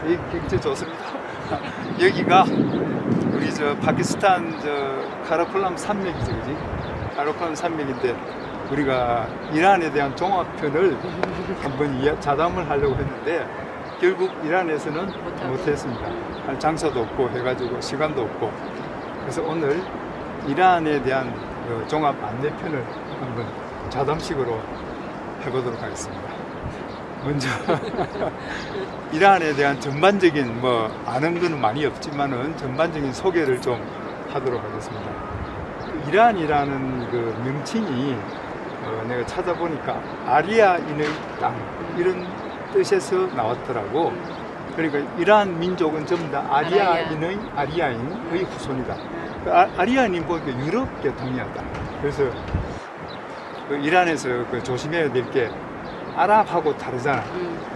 이 굉장히 좋습니다. 여기가 우리 파키스탄 카라콜람 산맥이죠, 그지? 카라콜람 산맥인데 우리가 이란에 대한 종합편을 한번 자담을 하려고 했는데 결국 이란에서는 못했습니다. 할 장소도 없고 해가지고 시간도 없고 그래서 오늘 이란에 대한 종합 안내편을 한번 자담식으로 해보도록 하겠습니다. 먼저 이란에 대한 전반적인 아는 건 많이 없지만은 전반적인 소개를 좀 하도록 하겠습니다. 이란이라는 그 명칭이 내가 찾아보니까 아리아인의 땅 이런 뜻에서 나왔더라고. 그러니까 이란 민족은 전부 다 아리아인의 후손이다. 아리아인이 보니까 유럽 계통이었다. 그래서 이란에서 조심해야 될 게 아랍하고 다르잖아.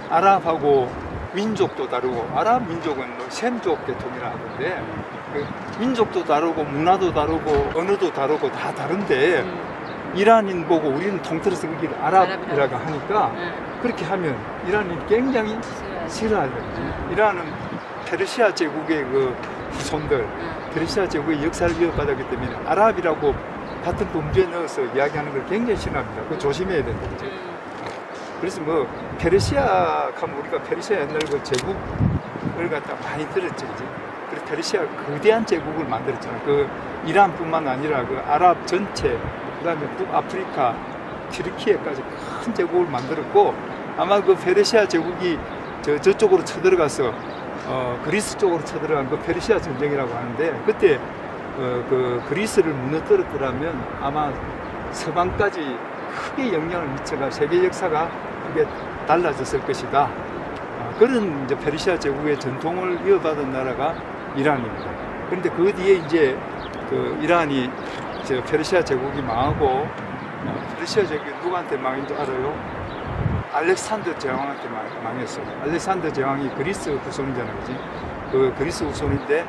아랍하고 민족도 다르고 아랍 민족은 셈족 계통이라 하던데 민족도 다르고 문화도 다르고 언어도 다르고 다 다른데 이란인 보고 우리는 통틀어서 거기를 아랍이라고 하니까 그렇게 하면 이란이 굉장히 싫어하죠. 이란은 페르시아 제국의 그 후손들, 페르시아 제국의 역사를 이어받았기 때문에 아랍이라고 같은 범주에 넣어서 이야기하는 걸 굉장히 싫어합니다. 그거 조심해야 된다. 그죠? 그래서 페르시아 하면 우리가 페르시아 옛날 그 제국을 갖다 많이 들었죠. 그지? 그래서 페르시아 거대한 제국을 만들었잖아. 그 이란뿐만 아니라 그 아랍 전체, 그 다음에 북아프리카, 튀르키예까지 큰 제국을 만들었고 아마 그 페르시아 제국이 저쪽으로 쳐들어가서 그리스 쪽으로 쳐들어간 그 페르시아 전쟁이라고 하는데 그때 그 그리스를 무너뜨렸더라면 아마 서방까지 크게 영향을 미쳐가 세계 역사가 크게 달라졌을 것이다. 그런 이제 페르시아 제국의 전통을 이어받은 나라가 이란입니다. 그런데 그 뒤에 이제 그 이란이 페르시아 제국이 망하고 페르시아 제국이 누구한테 망한 줄 알아요? 알렉산더 제왕한테 망했어요. 알렉산더 제왕이 그리스 후손이잖아요, 그지? 그 그리스 후손인데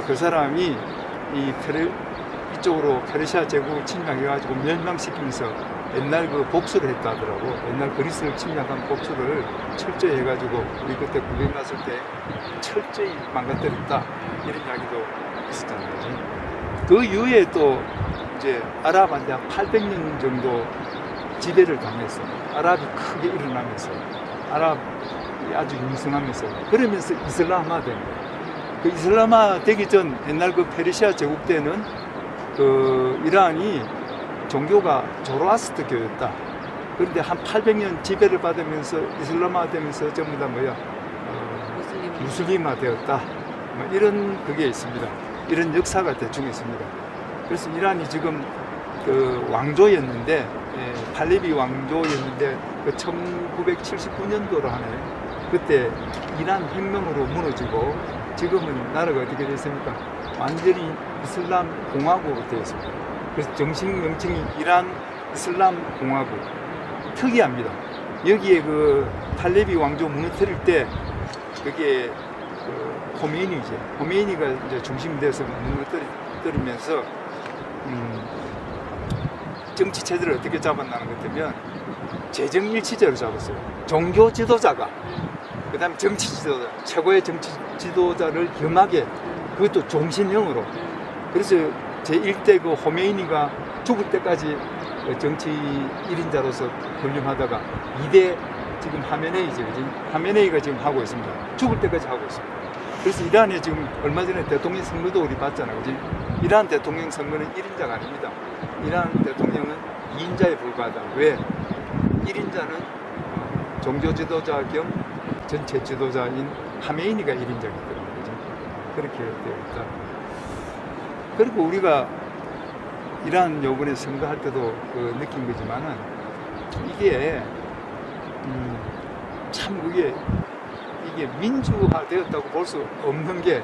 그 사람이 이쪽으로 페르시아 제국을 침략해가지고 멸망시키면서 옛날 그 복수를 했다 하더라고. 옛날 그리스를 침략한 복수를 철저히 해가지고 우리 그때 구경 갔을 때 철저히 망가뜨렸다 이런 이야기도 있었잖아요, 그지? 그 이후에 또 이제 아랍한테 한 800년 정도 지배를 당했어요. 아랍이 크게 일어나면서 아랍이 아주 융성하면서 그러면서 이슬람화 된 거예요. 그 이슬람화 되기 전 옛날 그 페르시아 제국 때는 그 이란이 종교가 조로아스터교였다. 그런데 한 800년 지배를 받으면서 이슬람화 되면서 전부 다 무슬림화 되었다. 이런 그게 있습니다. 이런 역사가 대충 있습니다. 그래서 이란이 지금 그 왕조였는데 팔레비 왕조였는데 그 1979년도로 하네. 그때 이란 혁명으로 무너지고 지금은 나라가 어떻게 됐습니까? 완전히 이슬람 공화국으로 되어 있습니다. 그래서 정식 명칭이 이란 이슬람 공화국. 특이합니다. 여기에 그 팔레비 왕조 무너뜨릴 때 그게 그 호메이니죠. 호메이니가 이제 중심이 돼서 무너뜨리면서 정치 체제를 어떻게 잡았나는 것 같으면 재정일치제로 잡았어요. 종교 지도자가 그 다음에 정치 지도자, 최고의 정치 지도자를 겸하게 그것도 종신형으로. 그래서 제1대 그 호메이니가 죽을 때까지 정치 1인자로서 군림하다가 2대 지금 하메네이죠. 하메네이가 지금 하고 있습니다. 죽을 때까지 하고 있습니다. 그래서 이란에 지금 얼마 전에 대통령 선거도 우리 봤잖아요. 그지? 이란 대통령 선거는 1인자가 아닙니다. 이란 대통령은 2인자에 불과하다. 왜? 1인자는 종교 지도자 겸 전체 지도자인 하메이니가 1인자이기 때문에 그죠? 그렇게 되어 있다. 그리고 우리가 이란 요번에 선거할 때도 느낀 거지만은 이게 참 이게 민주화 되었다고 볼 수 없는 게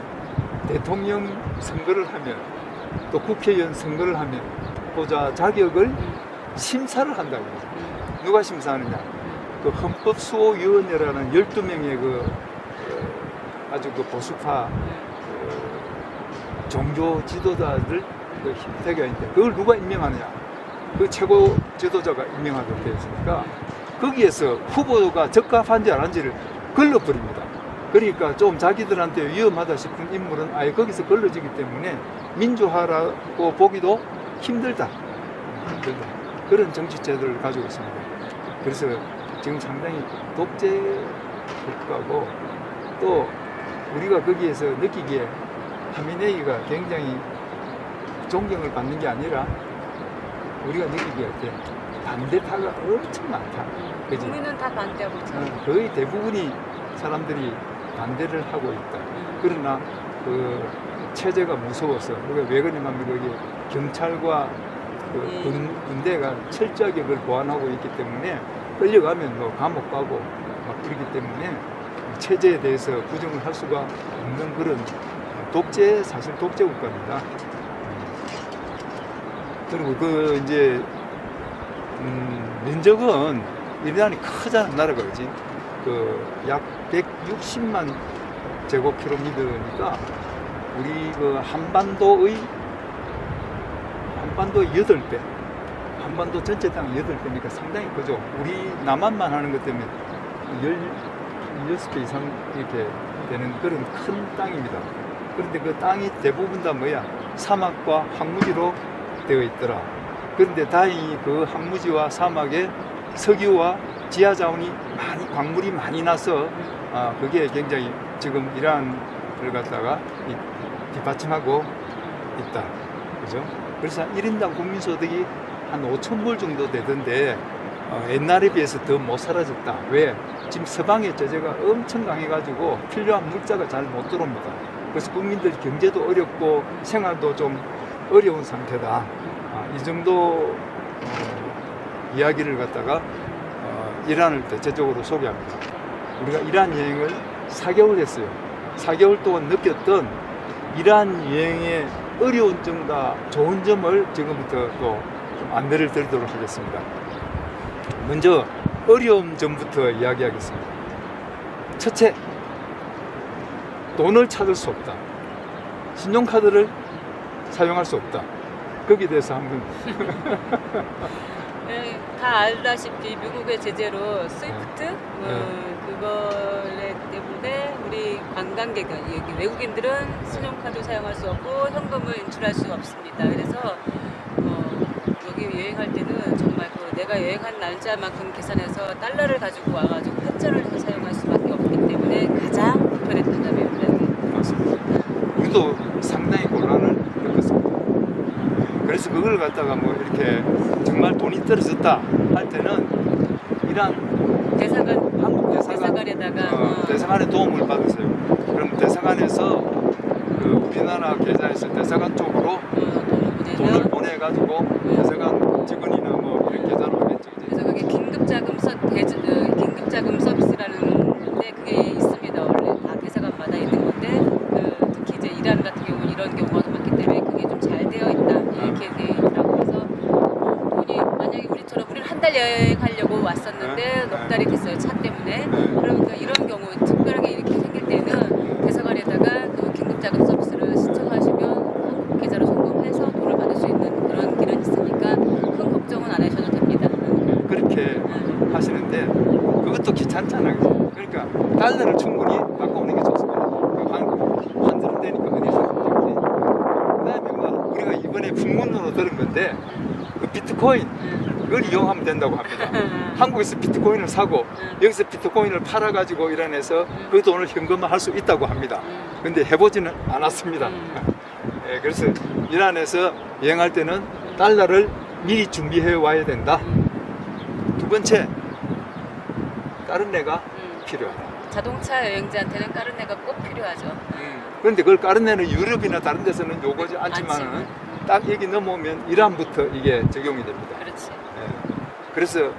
대통령 선거를 하면 또 국회의원 선거를 하면 보좌 자격을 심사를 한다고. 누가 심사하느냐? 그 헌법수호위원회라는 12명의 아주 보수파 종교 지도자들 힘태가 있는데 그걸 누가 임명하느냐? 그 최고 지도자가 임명하도록 되어 있으니까 거기에서 후보가 적합한지 안 한지를 걸러버립니다. 그러니까 좀 자기들한테 위험하다 싶은 인물은 아예 거기서 걸러지기 때문에 민주화라고 보기도 힘들다. 그런 정치 제도를 가지고 있습니다. 그래서 지금 상당히 독재 국가고, 또 우리가 거기에서 느끼기에 하미네이가 굉장히 존경을 받는 게 아니라 우리가 느끼기에 반대파가 엄청 많다. 그지? 국민은 다 반대하고 있죠. 거의 대부분이 사람들이 반대를 하고 있다. 그러나 그 체제가 무서워서, 우리가 왜 그러냐면 거기 경찰과 그 군대가 철저하게 그걸 보완하고 있기 때문에 끌려가면 뭐 감옥 가고 막 그러기 때문에 체제에 대해서 부정을 할 수가 없는 그런 사실 독재 국가입니다. 그리고 그 이제 면적은 이란이 크잖아. 나라가 그지. 그 약 160만 제곱킬로미터니까 우리 그 한반도의 8배, 한반도 전체 땅 8배니까 상당히 크죠. 우리 남한만 하는 것 때문에 16배 이상 이렇게 되는 그런 큰 땅입니다. 그런데 그 땅이 대부분 다 뭐야? 사막과 황무지로 되어 있더라. 그런데 다행히 그 황무지와 사막에 석유와 지하 자원이 광물이 많이 나서 그게 굉장히 지금 이란을 갖다가 뒷받침하고 있다. 그죠? 그래서 1인당 국민소득이 한 5,000불 정도 되던데 옛날에 비해서 더 못 사라졌다. 왜? 지금 서방의 제재가 엄청 강해가지고 필요한 물자가 잘 못 들어옵니다. 그래서 국민들 경제도 어렵고 생활도 좀 어려운 상태다. 이 정도 이야기를 갖다가 이란을 대체적으로 소개합니다. 우리가 이란 여행을 4개월 했어요. 4개월 동안 느꼈던 이란 여행의 어려운 점과 좋은 점을 지금부터 또 좀 안내를 드리도록 하겠습니다. 먼저 어려운 점부터 이야기하겠습니다. 첫째, 돈을 찾을 수 없다. 신용카드를 사용할 수 없다. 거기에 대해서 한번 네, 다 알다시피 미국의 제재로 스위프트 그거 때문에 우리 관광객은 여기 외국인들은 신용카드 사용할 수 없고 현금을 인출할 수 없습니다. 그래서 여기 여행할 때는 정말 내가 여행한 날짜만큼 계산해서 달러를 가지고 와가지고 환전을 해서 사용할 수밖에 없기 때문에 가장 불편했던 점이 여기. 맞습니다. 우리도 상당히 곤란을 겪었습니다. 그래서 그걸 갖다가 뭐 이렇게 정말 돈이 떨어졌다 할 때는 이란 한국 대사관에다가 대사관의 도움을 받았어요. 그럼 대사관에서 그 우리나라 계좌에서 대사관 쪽으로 돈을 보내가지고 대사관 직원이나 뭐 이런 계좌로 하겠죠. 그래서 그게 긴급자금 서비스라는 건데 그게 있습니다. 원래 다 대사관마다 있는 건데 특히 이제 이란 같은 경우는 이런 경우가 많기 때문에 그게 좀 잘 되어 있다 이렇게 되어 있더라고요. 그래서 돈이 만약에 우리는 한 달 여행하려고 왔었는데 넉 달이 됐어요. 차 때문에. 그러니까 이런 경우 특별하게 이렇게 생길 때는 대사관에다가 그 긴급자금 서비스를 신청하시면 한국 계좌로 송금해서 돈을 받을 수 있는 그런 길은 있으니까 큰 걱정은 안 하셔도 됩니다. 그렇게 하시는데 그것도 귀찮잖아요. 그러니까 달러를 충분히 갖고 오는 게 좋습니다. 환전은 되니까 어디서 그다음에 우리가 이번에 풍문으로 들은 건데 그 비트코인 그걸 이용하면 된다고 합니다. 한국에서 비트코인을 사고 여기서 비트코인을 팔아가지고 이란에서 그 돈을 현금화할 수 있다고 합니다. 근데 해보지는 않았습니다. 그래서 이란에서 여행할 때는 달러를 미리 준비해 와야 된다. 두 번째, 까르네가 필요하다. 자동차 여행자한테는 까르네가 꼭 필요하죠. 그런데 그걸 까르네는 유럽이나 다른 데서는 요구하지 않지만은 딱 여기 넘어오면 이란부터 이게 적용이 됩니다. 그렇지. 그래서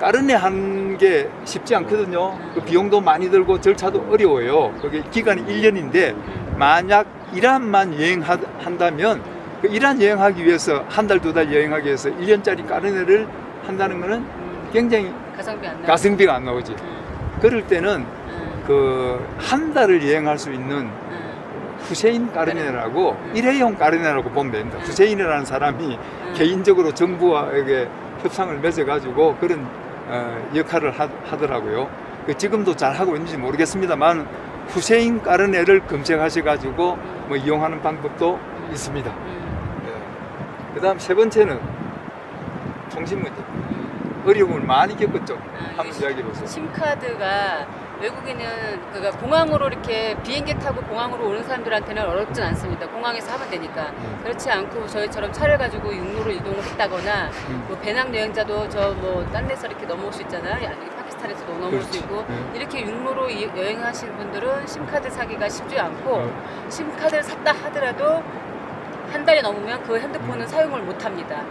까르네 하는 게 쉽지 않거든요. 그 비용도 많이 들고 절차도 어려워요. 그게 기간이 1년인데 만약 이란만 여행한다면 그 이란 여행하기 위해서 한 달, 두 달 여행하기 위해서 1년짜리 까르네를 한다는 거는 굉장히 가성비가 안 나오지. 그럴 때는 그 한 달을 여행할 수 있는 후세인 까르네라고 일회용 까르네라고 보면 됩니다. 후세인이라는 사람이 개인적으로 정부와 이게 협상을 맺어가지고 그런 역할을 하더라고요. 지금도 잘 하고 있는지 모르겠습니다만 후세인 까르네를 검색하셔가지고 뭐 이용하는 방법도 있습니다. 그 다음 세 번째는 통신 문제. 어려움을 많이 겪었죠. 한번 이야기해 보세요. 심카드가 외국인은 그러니까 공항으로 이렇게 비행기 타고 공항으로 오는 사람들한테는 어렵진 않습니다. 공항에서 하면 되니까. 그렇지 않고 저희처럼 차를 가지고 육로로 이동을 했다거나 뭐 배낭 여행자도 저 뭐 딴 데서 이렇게 넘어올 수 있잖아요. 아니 파키스탄에서도 넘어올 그렇지. 수 있고 이렇게 육로로 여행하시는 분들은 심카드 사기가 쉽지 않고 심카드를 샀다 하더라도 한 달이 넘으면 그 핸드폰은 사용을 못 합니다.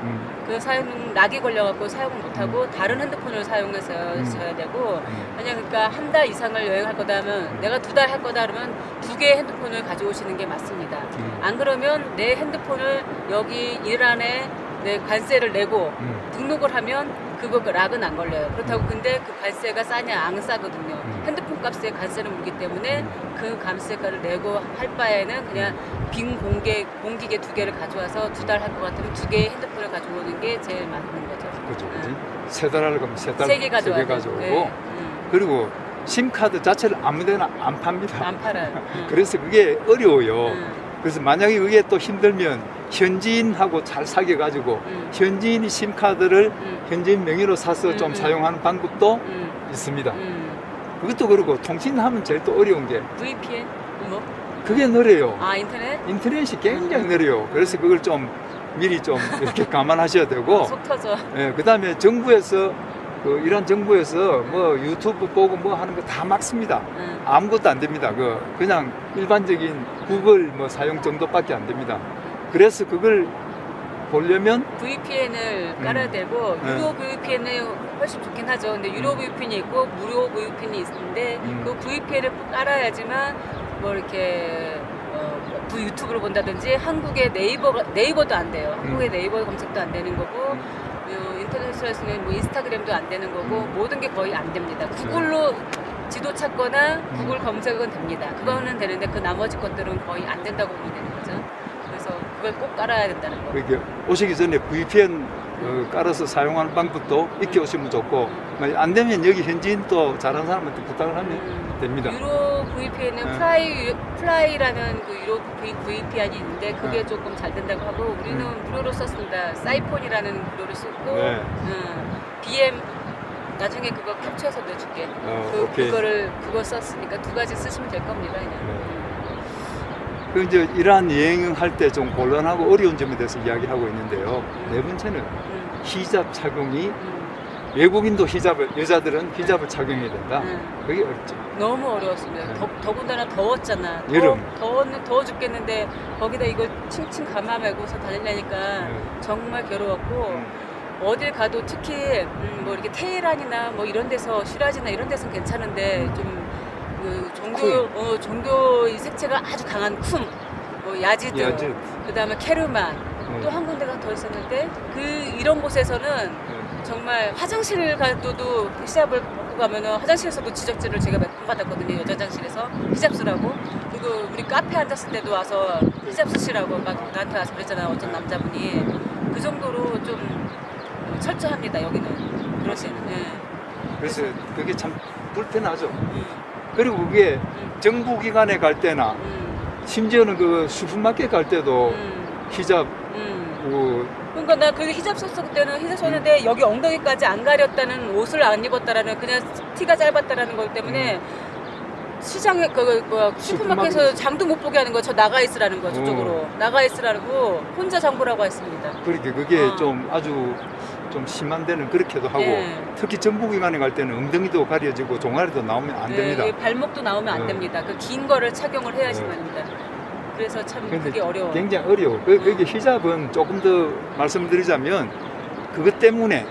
그 사용 락이 걸려갖고 사용을 못 하고 다른 핸드폰을 사용해서 써야 되고 만약 그러니까 한 달 이상을 여행할 거다 하면 내가 2달 할 거다 그러면 2개의 핸드폰을 가져오시는 게 맞습니다. 안 그러면 내 핸드폰을 여기 이란에 내 관세를 내고 등록을 하면 그거 락은 안 걸려요. 그렇다고 근데 그 관세가 싸냐 안 싸거든요. 핸드폰 값에 관세를 물기 때문에 그 관세가를 내고 할 바에는 그냥 빈 공기계 2개를 가져와서 2달 할 것 같으면 2개의 핸드폰을 가져오는 게 제일 맞는 거죠. 그렇죠. 세 달 하려면 세 달, 3개 가져와야 돼. 가져오고 네. 그리고 심카드 자체를 아무데나 안 팝니다. 안 팔아요. 그래서 그게 어려워요. 그래서 만약에 그게 또 힘들면 현지인하고 잘 사귀어가지고 현지인이 심카드를 현지인 명의로 사서 좀 사용하는 방법도 있습니다. 그것도 그렇고 통신하면 제일 또 어려운 게 VPN? 뭐? 그게 느려요. 아 인터넷? 인터넷이 굉장히 느려요. 그래서 그걸 좀 미리 좀 이렇게 감안하셔야 되고 속 터져. 예, 그다음에 정부에서 그 이란 정부에서 뭐 유튜브 보고 뭐 하는 거 다 막습니다. 아무것도 안 됩니다. 그냥 일반적인 구글 뭐 사용 정도밖에 안 됩니다. 그래서 그걸 보려면 VPN을 깔아야 되고 유료 VPN이 훨씬 좋긴 하죠. 근데 유료 VPN이 있고 무료 VPN이 있는데 그 VPN을 깔아야지만 뭐 이렇게 유튜브를 본다든지 한국의 네이버도 안 돼요. 한국의 네이버 검색도 안 되는 거고 인터넷에서는 뭐 인스타그램도 안 되는 거고 모든 게 거의 안 됩니다. 구글로 지도 찾거나 구글 검색은 됩니다. 그거는 되는데 그 나머지 것들은 거의 안 된다고 보면 되는 거죠. 그래서 그걸 꼭 깔아야 된다는 거. 그게 오시기 전에 VPN 깔아서 사용하는 방법도 익혀오시면 좋고 안 되면 여기 현지인 또 잘하는 사람한테 부탁을 하면 됩니다. 유로 VPN은 플라이라는 그 유로 VPN이 있는데 그게 조금 잘 된다고 하고 우리는 무료로 썼습니다. 사이폰이라는 무료를 쓰고 BM 나중에 그거 캡처해서 내줄게. 그거 썼으니까 2가지 쓰시면 될 겁니다. 그냥. 그 이제 이러한 여행할 때 좀 곤란하고 어려운 점에 대해서 이야기하고 있는데요. 네 번째는 히잡 착용이 외국인도 히잡을 여자들은 히잡을 착용해야 된다. 그게 어렵죠. 너무 어려웠습니다. 더군다나 더웠잖아. 여름. 더워 죽겠는데 거기다 이걸 칭칭 감아매고서 다니려니까 정말 괴로웠고 어딜 가도 특히 뭐 이렇게 테헤란이나 뭐 이런 데서 시라지나 이런 데서는 괜찮은데 좀 그 종교의 색채가 아주 강한 쿰, 뭐 야지드, 그다음에 케르만 또 한 군데가 더 있었는데 이런 곳에서는 정말 화장실 가도 히잡을 벗고 가면은 화장실에서도 지적질을 제가 몇 번 받았거든요. 여자 화장실에서 히잡 쓰라고. 그리고 우리 카페 앉았을 때도 와서 히잡 쓰시라고 막 나한테 와서 그랬잖아요. 어떤 남자분이. 그 정도로 좀 철저합니다. 여기는 그러시는. 그래서 그게 참 불편하죠. 그리고 그게 정부기관에 갈 때나 심지어는 그 슈퍼마켓 갈 때도 히잡 그러니까 나 그 히잡 썼을 때는 히잡 썼는데 여기 엉덩이까지 안 가렸다는 옷을 안 입었다라는 그냥 티가 짧았다라는 것 때문에 시장에 슈퍼마켓에서 장도 못 보게 하는 거. 저 나가 있으라는 거. 저쪽으로 나가 있으라고 혼자 장보라고 했습니다. 그렇게 그게 좀 아주 좀 심한 데는 그렇게도 하고 특히 정부기관에 갈 때는 엉덩이도 가려지고 종아리도 나오면 안 됩니다. 발목도 나오면 안 됩니다. 그 긴 거를 착용을 해야지만 합니다. 그래서 참 그게 어려워. 굉장히 어려워. 그게 히잡은 조금 더 말씀드리자면 그것 때문에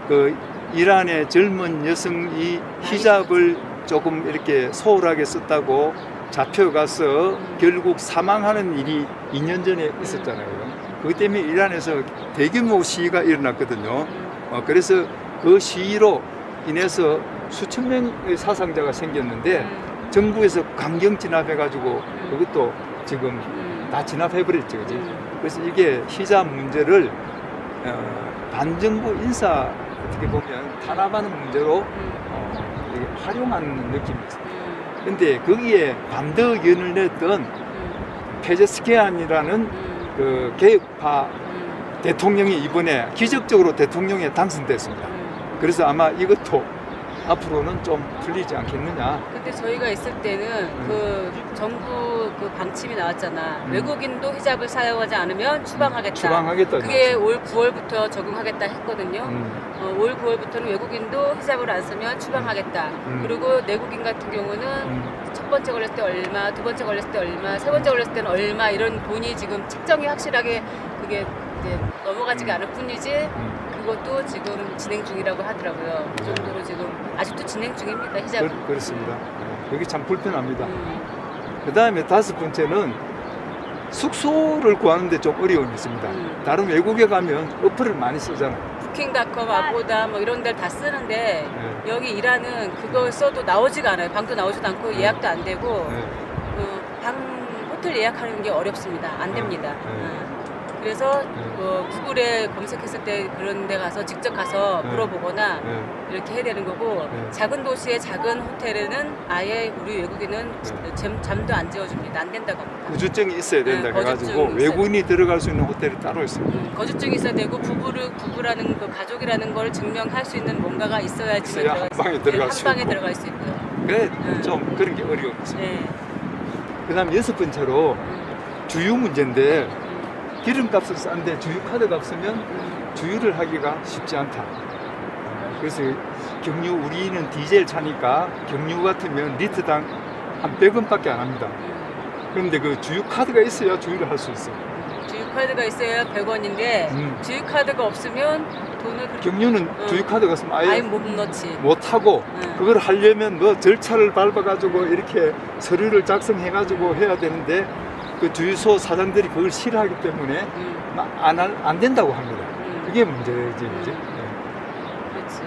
그 이란의 젊은 여성이 히잡을 조금 이렇게 소홀하게 썼다고 잡혀가서 결국 사망하는 일이 2년 전에 있었잖아요. 그것 때문에 이란에서 대규모 시위가 일어났거든요. 그래서 그 시위로 인해서 수천 명의 사상자가 생겼는데 정부에서 강경 진압해가지고 그것도 지금 다 진압해버렸죠. 그지? 그래서 이게 히잡 문제를 반정부 인사 어떻게 보면 탄압하는 문제로 활용하는 느낌이 있어요. 근데 거기에 반대의견을 냈던 페제스키안이라는 그 개혁파 대통령이 이번에 기적적으로 대통령에 당선됐습니다. 그래서 아마 이것도 앞으로는 좀 풀리지 않겠느냐. 근데 저희가 있을 때는 그 정부 그 방침이 나왔잖아. 외국인도 히잡을 사용하지 않으면 추방하겠다. 추방하겠다. 그게 올 9월부터 적용하겠다 했거든요. 올 9월부터는 외국인도 히잡을 안 쓰면 추방하겠다. 그리고 내국인 같은 경우는 첫 번째 걸렸을 때 얼마, 두 번째 걸렸을 때 얼마, 세 번째 걸렸을 때는 얼마 이런 돈이 지금 책정이 확실하게 그게 이제 넘어가지가 않을 뿐이지 그것도 지금 진행 중이라고 하더라고요. 그 정도로 지금 아직도 진행 중입니다. 히잡은. 그렇습니다. 여기 참 불편합니다. 그 다음에 다섯 번째는 숙소를 구하는데 좀 어려움이 있습니다. 다른 외국에 가면 어플을 많이 쓰잖아요. 부킹닷컴, 아고다 뭐 이런 데를 다 쓰는데 여기 이란은 그거 써도 나오지가 않아요. 방도 나오지도 않고 예약도 안 되고 그 방 호텔 예약하는 게 어렵습니다. 안 됩니다. 그래서 구글에 검색했을 때 그런 데 가서 직접 가서 물어보거나 이렇게 해야 되는 거고 작은 도시의 작은 호텔에는 아예 우리 외국인은 잠도 안 재워줍니다. 안 된다고 합니다. 거주증이 있어야 된다 해가지고 외국인이 들어갈 수 있는 호텔이 따로 있습니다. 거주증이 있어야 되고 부부라는 그 가족이라는 걸 증명할 수 있는 뭔가가 있어야지 한 방에 들어갈 수 있고. 들어갈 수 있고요. 그래 좀 그런 게 어려움이 있습니다. 그다음 여섯 번째로 주유 문제인데 기름값을 싼데 주유카드가 없으면 주유를 하기가 쉽지 않다. 그래서 경유 우리는 디젤 차니까 경유 같으면 리터당 한 100원밖에 안 합니다. 그런데 그 주유카드가 있어야 주유를 할 수 있어요. 주유카드가 있어야 100원인데 주유카드가 없으면 돈을 경유는 주유카드가 없으면 아예 못 넣지. 못하고 그걸 하려면 뭐 절차를 밟아가지고 이렇게 서류를 작성해가지고 해야 되는데 그 주유소 사장들이 그걸 싫어하기 때문에 안 된다고 합니다. 그게 문제지. 이제. 그렇지.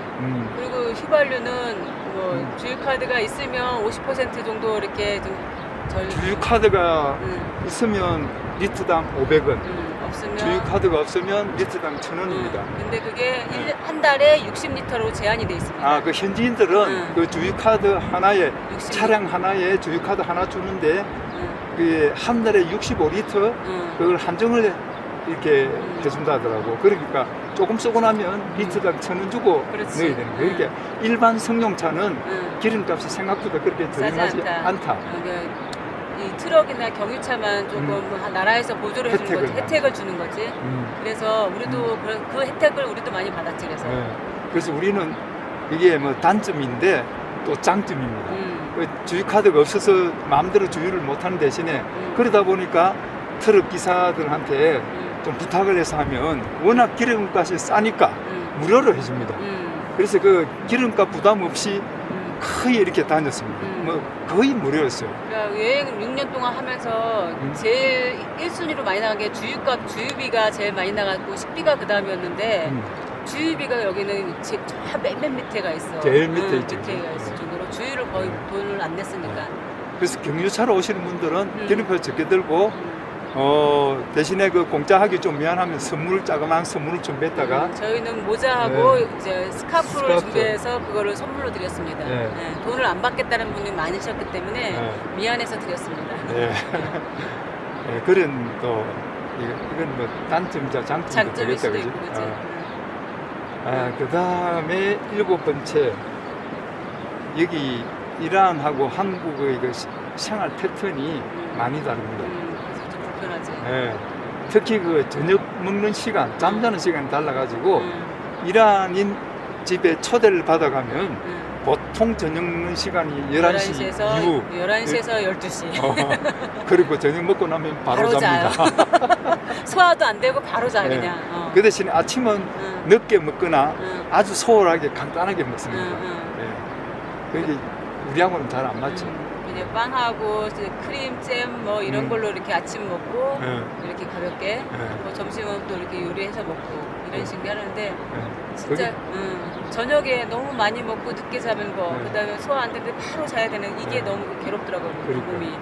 그리고 휘발유는 뭐 주유카드가 있으면 50% 정도 이렇게 좀 주유카드가 있으면 리터당 500원. 없으면 주유카드가 없으면 리터당 1,000원입니다. 근데 그게 한 달에 60리터로 제한이 돼 있습니다. 그 현지인들은 그 주유카드 하나에 차량 하나에 주유카드 하나 주는데 그 한 달에 65리터 그걸 한정을 이렇게 해준다 하더라고. 그러니까 조금 쓰고 나면 리터당 1,000원 주고 그렇지. 넣어야 되는 거예요. 그러니까 일반 승용차는 기름값이 생각보다 그렇게 저렴하지 않다. 이 트럭이나 경유차만 조금 나라에서 보조를 해주는 거지, 혜택을 주는 거지. 그래서 우리도 그 혜택을 우리도 많이 받았지. 그래서 우리는 이게 뭐 단점인데 또 장점입니다. 주유카드가 없어서 마음대로 주유를 못하는 대신에 그러다 보니까 트럭 기사들한테 좀 부탁을 해서 하면 워낙 기름값이 싸니까 무료로 해줍니다. 그래서 그 기름값 부담 없이 거의 이렇게 다녔습니다. 뭐 거의 무료였어요. 그러니까 여행 6년 동안 하면서 제일 1순위로 많이 나간 게 주유비가 제일 많이 나갔고 식비가 그 다음이었는데 주유비가 여기는 저 맨 밑에가 있어. 제일 밑에 있죠. 밑에가 있을 정도로 주유를 거의 돈을 안 냈으니까. 그래서 경유차로 오시는 분들은 기름표 적게 들고 대신에 그 공짜 하기 좀 미안하면 자그마한 선물을 좀 뱉다가 저희는 모자하고 이제 스카프를 준비해서 그거를 선물로 드렸습니다. 돈을 안 받겠다는 분이 많으셨기 때문에 미안해서 드렸습니다. 그런 또 이건 뭐 단점이자 장점이 장점일 수도 되겠다, 있고, 그지? 그치? 그 다음에 일곱 번째 여기 이란하고 한국의 그 생활 패턴이 많이 다릅니다. 그래서 좀 불편하지. 특히 그 저녁 먹는 시간, 잠자는 시간이 달라가지고 이란인 집에 초대를 받아가면 보통 저녁 먹는 시간이 11시 이후 11시에서 12시. 그리고 저녁 먹고 나면 바로 잡니다. 소화도 안 되고 바로 자 그냥. 그 대신에 아침은 늦게 먹거나 아주 소홀하게 간단하게 먹습니다. 그게 우리하고는 잘 안 맞죠. 그냥 빵하고 크림, 잼 뭐 이런 걸로 이렇게 아침 먹고 이렇게 가볍게 뭐 점심은 또 이렇게 요리해서 먹고 이런 식으로 하는데 진짜 저녁에 너무 많이 먹고 늦게 자는 거 그다음에 소화 안 되는데 바로 자야 되는 이게 너무 괴롭더라고요. 몸이.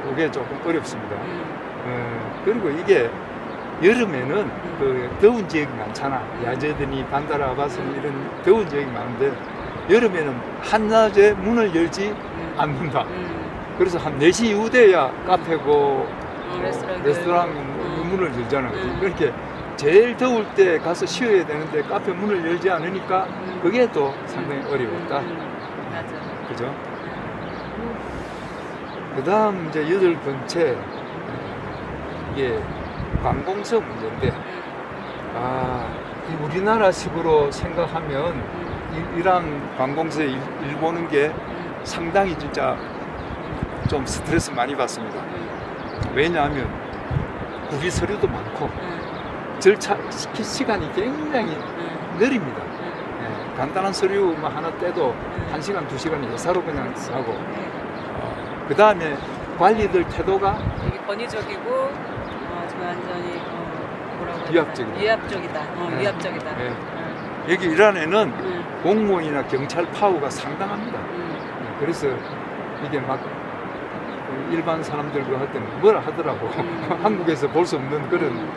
그게 조금 어렵습니다. 그리고 이게 여름에는 그 더운 지역이 많잖아. 야제드니 반다라 아바스니 이런 더운 지역이 많은데 여름에는 한낮에 문을 열지 않는다. 그래서 한 4시 이후 돼야 카페고 레스토랑 문을 열잖아요. 그렇게 제일 더울 때 가서 쉬어야 되는데 카페 문을 열지 않으니까 그게 또 상당히 어려웠다. 맞아. 그죠? 그 다음 이제 8번째, 이게 관공서 문제인데, 이 우리나라식으로 생각하면 이란 관공서에 일 보는 게 상당히 진짜 좀 스트레스 많이 받습니다. 왜냐하면 구비 서류도 많고 절차 시간이 굉장히 느립니다. 예, 간단한 서류만 하나 떼도 1시간, 2시간이 예사로 그냥 하고, 그 다음에 관리들 태도가 되게 권위적이고 좀 완전히 뭐라고 해야 되나? 위압적이다. 위압적이다. 네. 위압적이다. 예. 여기 이란에는 공무원이나 경찰 파워가 상당합니다. 그래서 이게 막 일반 사람들과 할 때는 뭐라 하더라고. 한국에서 볼 수 없는 그런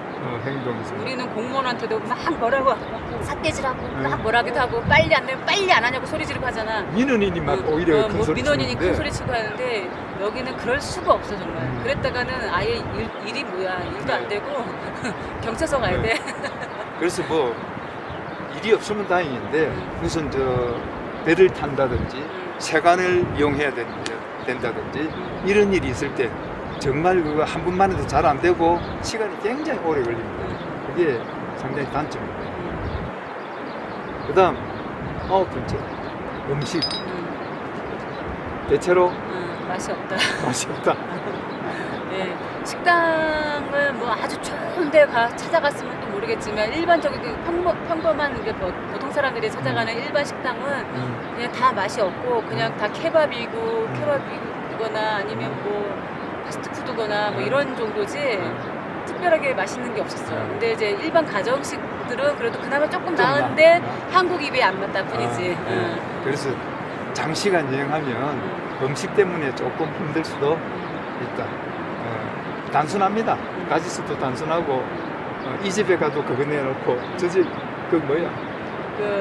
행동이 있습니다. 우리는 공무원한테도 막 뭐라고 삿대질하고 막 뭐라기도 하고 빨리 안 되면 빨리 안 하냐고 소리 지르고 하잖아. 민원인이 막 오히려 큰 소리 민원인이 치는데 큰 소리 치고 하는데 여기는 그럴 수가 없어 정말. 그랬다가는 아예 일이 뭐야 일도 안 되고 경찰서 가야 돼. 그래서 뭐 일이 없으면 다행인데 무슨 배를 탄다든지 세관을 이용해야 된다든지 이런 일이 있을 때 정말 그거 한 분만 해도 잘 안 되고 시간이 굉장히 오래 걸립니다. 그게 상당히 단점입니다. 그 다음 9번째 음식. 대체로 맛이 없다. 맛이 없다. 네, 식당을 뭐 아주 좋은 데 찾아갔으면 또 모르겠지만 일반적인 평범한 보통 사람들이 찾아가는 일반 식당은 그냥 다 맛이 없고 그냥 다 케밥이거나 아니면 뭐 패스트푸드거나 뭐 이런 정도지 특별하게 맛있는 게 없었어요. 근데 이제 일반 가정식들은 그래도 그나마 조금 나은데 한국 입에 안 맞다 뿐이지. 그래서 장시간 여행하면 음식 때문에 조금 힘들 수도 있다. 단순합니다. 가짓수도 단순하고 이 집에 가도 그거 내놓고 저 집 그 뭐야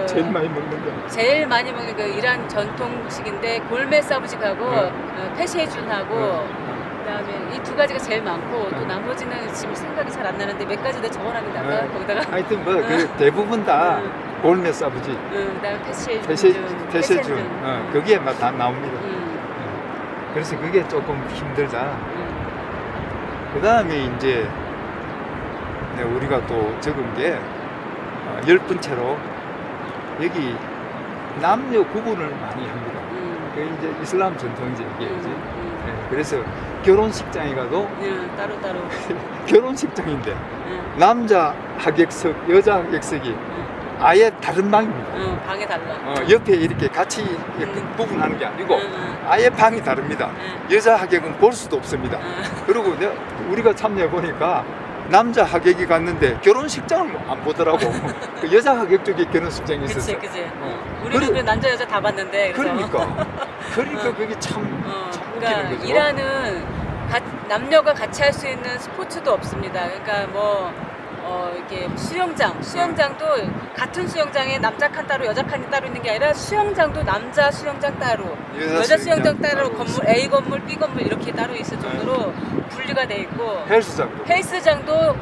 제일 많이 먹는 거. 제일 많이 먹는 그 이란 전통식인데 골메 사부직하고 페시해준하고 그다음에 이 두 가지가 제일 많고 또 나머지는 지금 생각이 잘 안 나는데 몇 가지 더 적어놨는데 아까 거기다가 하여튼 뭐 그 대부분 다 골메 사부지. 그다음에 페시해준 거기에 다 나옵니다. 그래서 그게 조금 힘들다. 그 다음에 이제 우리가 또 적은 게 10번째로 여기 남녀 구분을 많이 합니다. 그게 이제 이슬람 전통이지 이게. 그래서 결혼식장에 가도 따로 결혼식장인데 남자 하객석, 여자 하객석이 아예 다른 방입니다. 방이 달라. 옆에 이렇게 같이 구분하는 게 아니고 아예 방이 다릅니다. 여자 하객은 볼 수도 없습니다. 그리고 우리가 참여해 보니까 남자 하객이 갔는데 결혼식장을 안 보더라고. 그 여자 하객 쪽에 결혼식장이 있었어. 그치. 우리는 그 남자 여자 다 봤는데. 그러니까 그게 참 그러니까 거죠. 이란은 남녀가 같이 할 수 있는 스포츠도 없습니다. 그러니까 뭐 이렇게 수영장도 같은 수영장에 남자 칸 따로 여자 칸이 따로 있는 게 아니라 수영장도 남자 수영장 따로 여자 수영장 따로 건물 A 건물 B 건물 이렇게 따로 있을 정도로 분리가 돼 있고 헬스장도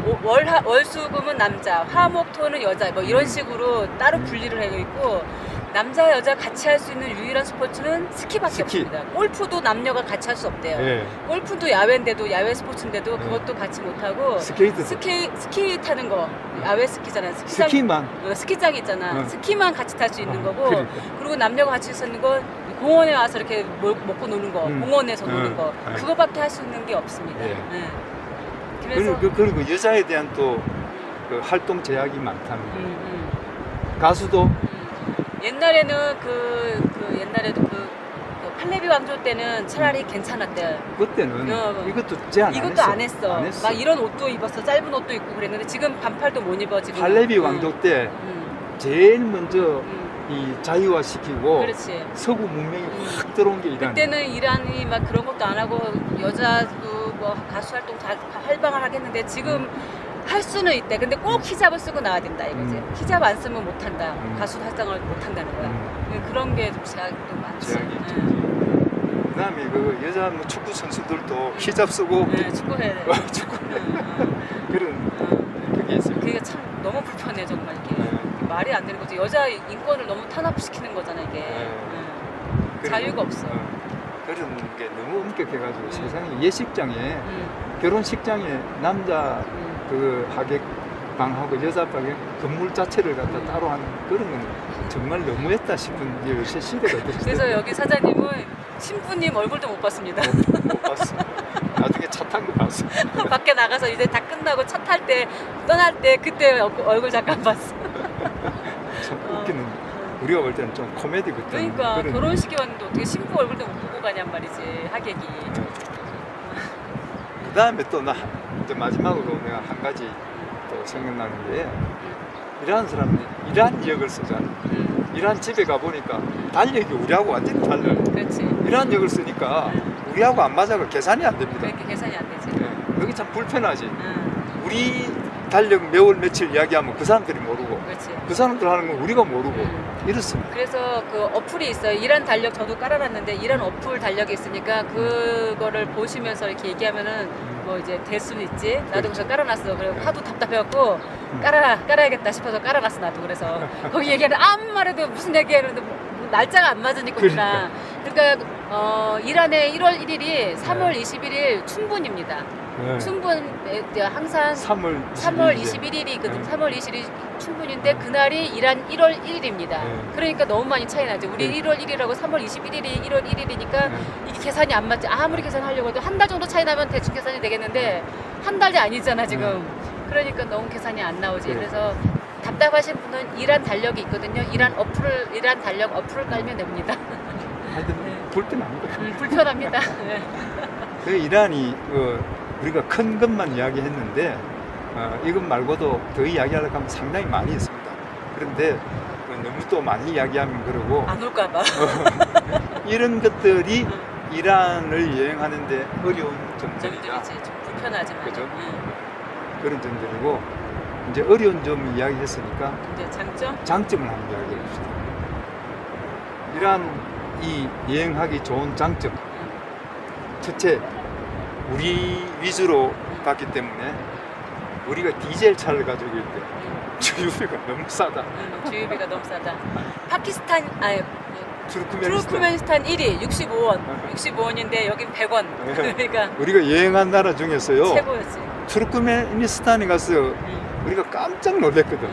월수금은 남자 화목토는 여자 뭐 이런 식으로 따로 분리를 하고 있고 남자 여자 같이 할 수 있는 유일한 스포츠는 스키밖에 없습니다. 골프도 남녀가 같이 할 수 없대요. 네. 골프도 야외인데도 야외 스포츠인데도 그것도 같이 못하고 스키 타는 거 야외 스키잖아요. 스키만 스키장 있잖아. 스키만 같이 탈 수 있는 거고 그러니까. 그리고 남녀가 같이 할 수 있는 건 공원에 와서 이렇게 먹고 노는 거 공원에서 노는 거 그거밖에 할 수 있는 게 없습니다. 그래서 그리고 여자에 대한 또 그 활동 제약이 많답니다. 가수도 옛날에는 옛날에도 팔레비 왕조 때는 차라리 괜찮았대요. 그때는 이것도 제한 이것도 안 했어. 막 이런 옷도 입었어. 짧은 옷도 입고 그랬는데 지금 반팔도 못 입어 지금. 팔레비 왕조 때 제일 먼저 이 자유화 시키고 그렇지. 서구 문명이 확 들어온 게 이란. 그때는 이란이 막 그런 것도 안 하고 여자도 뭐 가수 활동 다 활방을 하겠는데 지금 할 수는 있대. 근데 꼭 히잡을 쓰고 나와야 된다 이거지. 히잡 안 쓰면 못 한다. 가수 활동을 못 한다는 거야. 그런 게 좀 제약도 많지. 그다음에 그 여자 뭐 축구 선수들도 히잡 쓰고 네, 축구해야 돼. 축구 그런 그게 있어요. 그게 참 너무 불편해 정말 이게 네. 말이 안 되는 거지. 여자 인권을 너무 탄압시키는 거잖아 이게. 네. 자유가 없어. 그런 게 너무 엄격해가지고 세상에 예식장에 음, 결혼식장에 남자 그 하객방하고 여자 하객 건물 자체를 갖다 따로 하는 그런 건 정말 너무했다 싶은 이제 요새 시대가 됐어요. 그래서 여기 사장님은 신부님 얼굴도 못 봤습니다. 못 봤어. 나중에 차 탄 거 봤어. 밖에 나가서 이제 다 끝나고 차 탈 때 떠날 때 그때 얼굴 잠깐 봤어. 참 웃기는. 우리가 볼 때는 좀 코미디 같은 그러니까 그런. 결혼식에 왔는데 어떻게 신부 얼굴도 못 보고 가냔 말이지 하객이. 그 다음에 또 나 이제 마지막으로 내가 한 가지 또 생각나는 게 이러한 사람들이 이러한 역을 쓰잖아. 이러한 집에 가 보니까 달력이 우리하고 완전히 달라요. 그렇지. 이러한 역을 쓰니까 우리하고 안 맞아가 계산이 안 됩니다. 그렇게 계산이 안 되지. 네. 여기 참 불편하지. 응, 우리 달력 몇월 며칠 이야기하면 그 사람들이 모르고 그렇지. 그 사람들 하는 건 우리가 모르고 응. 이렇습니다. 그래서 그 어플이 있어요. 이란 달력 저도 깔아놨는데 이란 어플 달력이 있으니까 그거를 보시면서 이렇게 얘기하면은 뭐 이제 될 수는 있지. 나도 그래서 깔아놨어. 그리고 하도 답답해갖고 깔아야겠다 싶어서 깔아놨어 나도. 그래서 거기 얘기하는 아무 말해도 무슨 얘기하는데 뭐 날짜가 안 맞으니까 우리랑. 그러니까 이란의 1월 1일이 3월 21일 춘분입니다. 네. 춘분 항상 3월 21일이거든. 3월 20일이 춘분인데 그날이 이란 1월 1일입니다. 네. 그러니까 너무 많이 차이 나죠. 우리 네. 1월 1일하고 3월 21일이 1월 1일이니까 네. 이게 계산이 안 맞지. 아무리 계산하려고 해도 한 달 정도 차이 나면 대충 계산이 되겠는데 한 달이 아니잖아 지금. 그러니까 너무 계산이 안 나오지. 네. 그래서 답답하신 분은 이란 달력이 있거든요. 이란 달력 어플을 깔면 됩니다. 하여튼 불편합니다. 불편합니다. 네. 그 이란이 우리가 큰 것만 이야기했는데 이것 말고도 더 이야기하려고 하면 상당히 많이 있습니다. 그런데 너무 또 많이 이야기하면 그러고 안 올까봐. 이런 것들이 이란을 여행하는데 어려운 점들이다. 점들이지. 좀 불편하지만. 그죠? 그런 점들이고 이제 어려운 점 이야기했으니까 이제 장점? 장점을 한번 이야기해 봅시다. 이란이 여행하기 좋은 장점. 첫째, 우리 위주로 갔기 때문에 우리가 디젤 차를 가지고 있을 때 주유비가 너무 싸다. 주유비가 너무 싸다. 파키스탄 투르크메니스탄. 투르크메니스탄 1위 65원. 65원인데 여긴 100원. 네. 그러니까 우리가 여행한 나라 중에서요. 최고였지. 투르크메니스탄에 가서 우리가 깜짝 놀랐거든.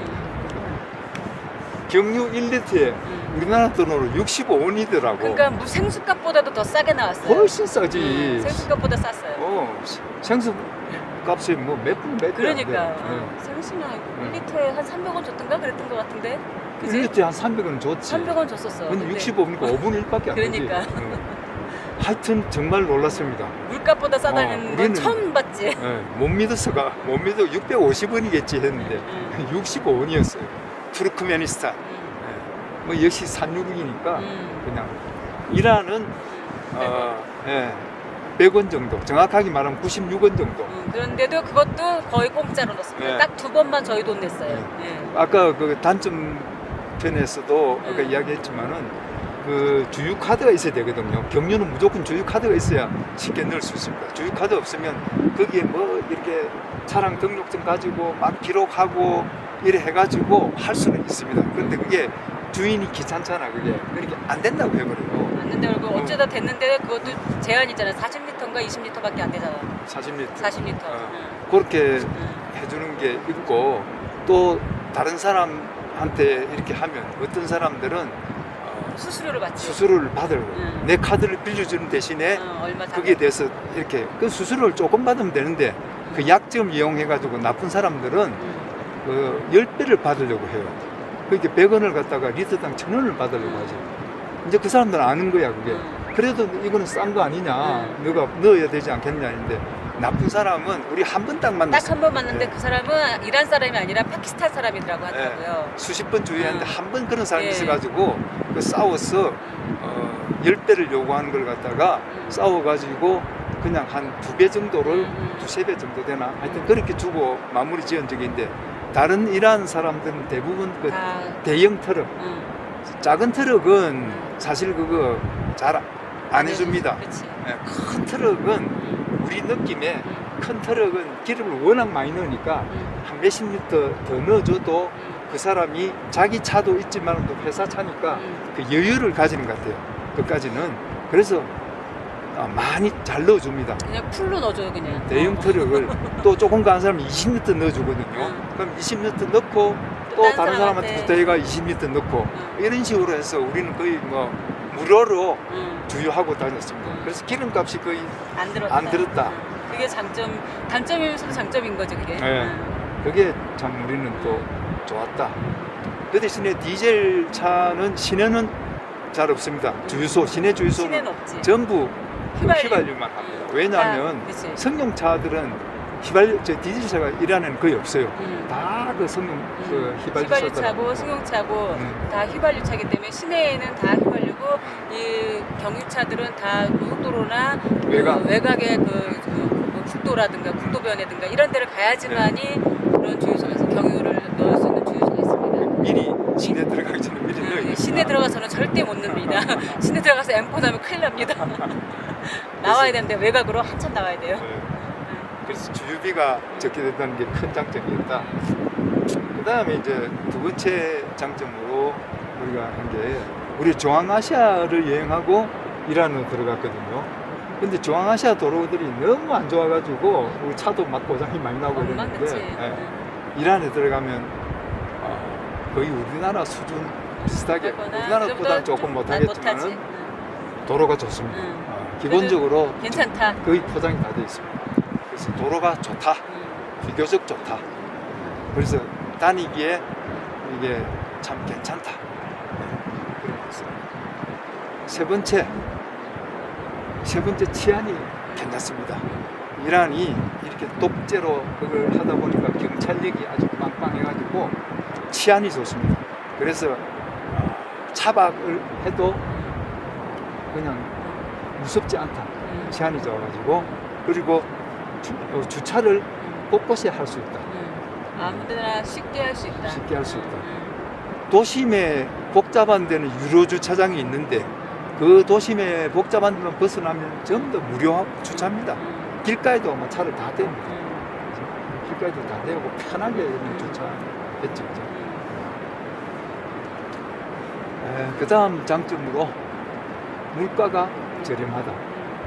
경유 1리터에 우리나라 돈으로 65원이더라고. 그러니까 뭐 생수값보다도 더 싸게 나왔어요. 훨씬 싸지. 생수값보다 쌌어요. 생수 값이 뭐 몇 분 몇 그러니까 생수는 1리터에 한 300원 줬던가 그랬던 것 같은데. 그지? 1리터에 한 300원 줬지. 300원 줬었어. 근데 65니까 5분의 1밖에 안 되지. 그러니까. 하여튼 정말 놀랐습니다. 물값보다 싸다는 건 우리는- 처음 봤지. 못 믿어 650원이겠지 했는데 65원이었어요. 투르크메니스탄. 뭐 역시 산유국이니까 그냥 이란은 100원 정도, 정확하게 말하면 96원 정도. 그런데도 그것도 거의 공짜로 넣었습니다. 네. 딱 2번만 저희 돈 냈어요. 아까 그 단점 편에서도 아까 이야기했지만은 그 주유 카드가 있어야 되거든요. 경유는 무조건 주유 카드가 있어야 쉽게 넣을 수 있습니다. 주유 카드 없으면 거기에 뭐 이렇게 차량 등록증 가지고 막 기록하고 이래 해가지고 할 수는 있습니다. 그런데 그게 주인이 귀찮잖아. 그게 그렇게 안 된다고 해버려요. 안 된다 그러고 어쩌다 됐는데 그것도 제한이 있잖아요. 40리터인가 20리터밖에 안 되잖아. 40리터. 40리터. 그렇게 해주는 게 있고 또 다른 사람한테 이렇게 하면 어떤 사람들은 수수료를 받지. 수수료를 받으려고 내 카드를 빌려주는 대신에 얼마 거기에 대해서 이렇게 그 수수료를 조금 받으면 되는데 그 약점 이용해가지고 나쁜 사람들은 그 10배를 받으려고 해요. 그러니까 100원을 갖다가 리터당 1000원을 받으려고 하지. 이제 그 사람들은 아는 거야 그게. 그래도 이거는 싼 거 아니냐, 너가 넣어야 되지 않겠냐 했는데 나쁜 사람은 우리 한 번 딱 만났어. 딱 한 번 만났는데 그 사람은 이란 사람이 아니라 파키스탄 사람이더라고 하더라고요. 수십 번 주의하는데 한 번 그런 사람이 예. 있어가지고 그 싸워서 10배를 요구하는 걸 갖다가 싸워가지고 그냥 한 2배 정도를 2~3배 정도 되나 하여튼 그렇게 주고 마무리 지은 적이 있는데 다른 이란 사람들은 대부분 그 다 대형 트럭 작은 트럭은 사실 그거 잘 안 해줍니다. 그치. 예, 큰 트럭은 우리 느낌에 큰 트럭은 기름을 워낙 많이 넣으니까 한 몇십 리터 더 넣어줘도 그 사람이 자기 차도 있지만 또 회사 차니까 그 여유를 가지는 것 같아요. 그까지는. 그래서 많이 잘 넣어줍니다. 그냥 풀로 넣어줘요 그냥. 대형 트럭을 또 조금 가는 사람은 20리터 넣어주거든요. 그럼 20리터 넣고 또 다른 다른 사람한테 사람한테. 부대가 20리터 넣고 이런 식으로 해서 우리는 거의 뭐 무료로 주유하고 다녔습니다. 그래서 기름값이 거의 안 들었다. 안 들었다. 그게 단점이면서도 장점인 거지 그게. 네. 그게 참 우리는 또 좋았다. 그 대신에 디젤 차는 시내는 잘 없습니다. 주유소, 시내 주유소는 시내는 없지. 전부 휘발유. 휘발유만 합니다. 왜냐하면 그치. 승용차들은 디젤차가 이란에는 거의 없어요. 다 그 휘발유 휘발유 차더라고요. 차고 승용차고 다 휘발유 차기 때문에 시내에는 다 휘발유고 이 경유차들은 다 고속도로나 외곽의 뭐 국도라든가 국도변이라든가 이런 데를 가야지만이 그런 주유소에서 경유를 넣을 수 있는 주유소가 있습니다. 미리 시내 들어가기 전에 미리 넣어야 시내 들어가서는 절대 못 넣습니다. 시내 들어가서 엠포 나면 큰일 납니다. 나와야 되는데 외곽으로 한참 나와야 돼요. 그래서 주유비가 적게 된다는 게 큰 장점이었다. 그 다음에 이제 두 번째 장점으로 우리가 한 게 우리 중앙아시아를 여행하고 이란으로 들어갔거든요. 근데 중앙아시아 도로들이 너무 안 좋아가지고 우리 차도 막 고장이 많이 나고 이랬는데 이란에 들어가면 거의 우리나라 수준 비슷하게 우리나라보다 조금 못하겠지만 도로가 좋습니다. 기본적으로 괜찮다. 거의 포장이 다 돼 있습니다. 그래서 도로가 좋다. 비교적 좋다. 그래서 다니기에 이게 참 괜찮다. 그래서 세 번째 치안이 괜찮습니다. 이란이 이렇게 독재로 그걸 하다 보니까 경찰력이 아주 빵빵해가지고 치안이 좋습니다. 그래서 차박을 해도 그냥 무섭지 않다. 치안이 좋아가지고 그리고 주차를 곳곳에 할 수 있다. 아무데나 쉽게 할 수 있다. 쉽게 할 수 있다. 도심에 복잡한 데는 유료 주차장이 있는데 그 도심에 복잡한 데만 벗어나면 전부 다 무료 주차입니다. 길가에도 아마 차를 다 댑니다. 길가에도 다 대고 편하게 주차했죠. 그 다음 장점으로 물가가 저렴하다.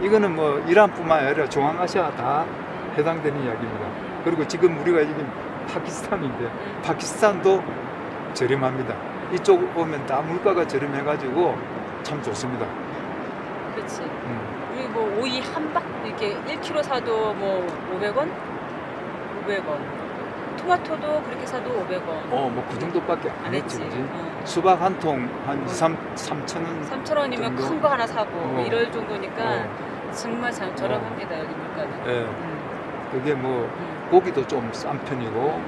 이거는 뭐 이란뿐만 아니라 중앙아시아 다 해당되는 이야기입니다. 그리고 지금 우리가 지금 파키스탄인데 파키스탄도 저렴합니다. 이쪽 보면 다 물가가 저렴해가지고 참 좋습니다. 그렇지. 우리 뭐 오이 한 박 이렇게 1kg 사도 뭐 500원? 500원. 토마토도 그렇게 사도 500원. 뭐 그 정도밖에 안 했지. 그지? 수박 한 통 한 3,000원. 3,000원이면 큰 거 하나 사고 뭐 이럴 정도니까 정말 저렴합니다 여기 물가는. 예. 그게 뭐 고기도 좀 싼 편이고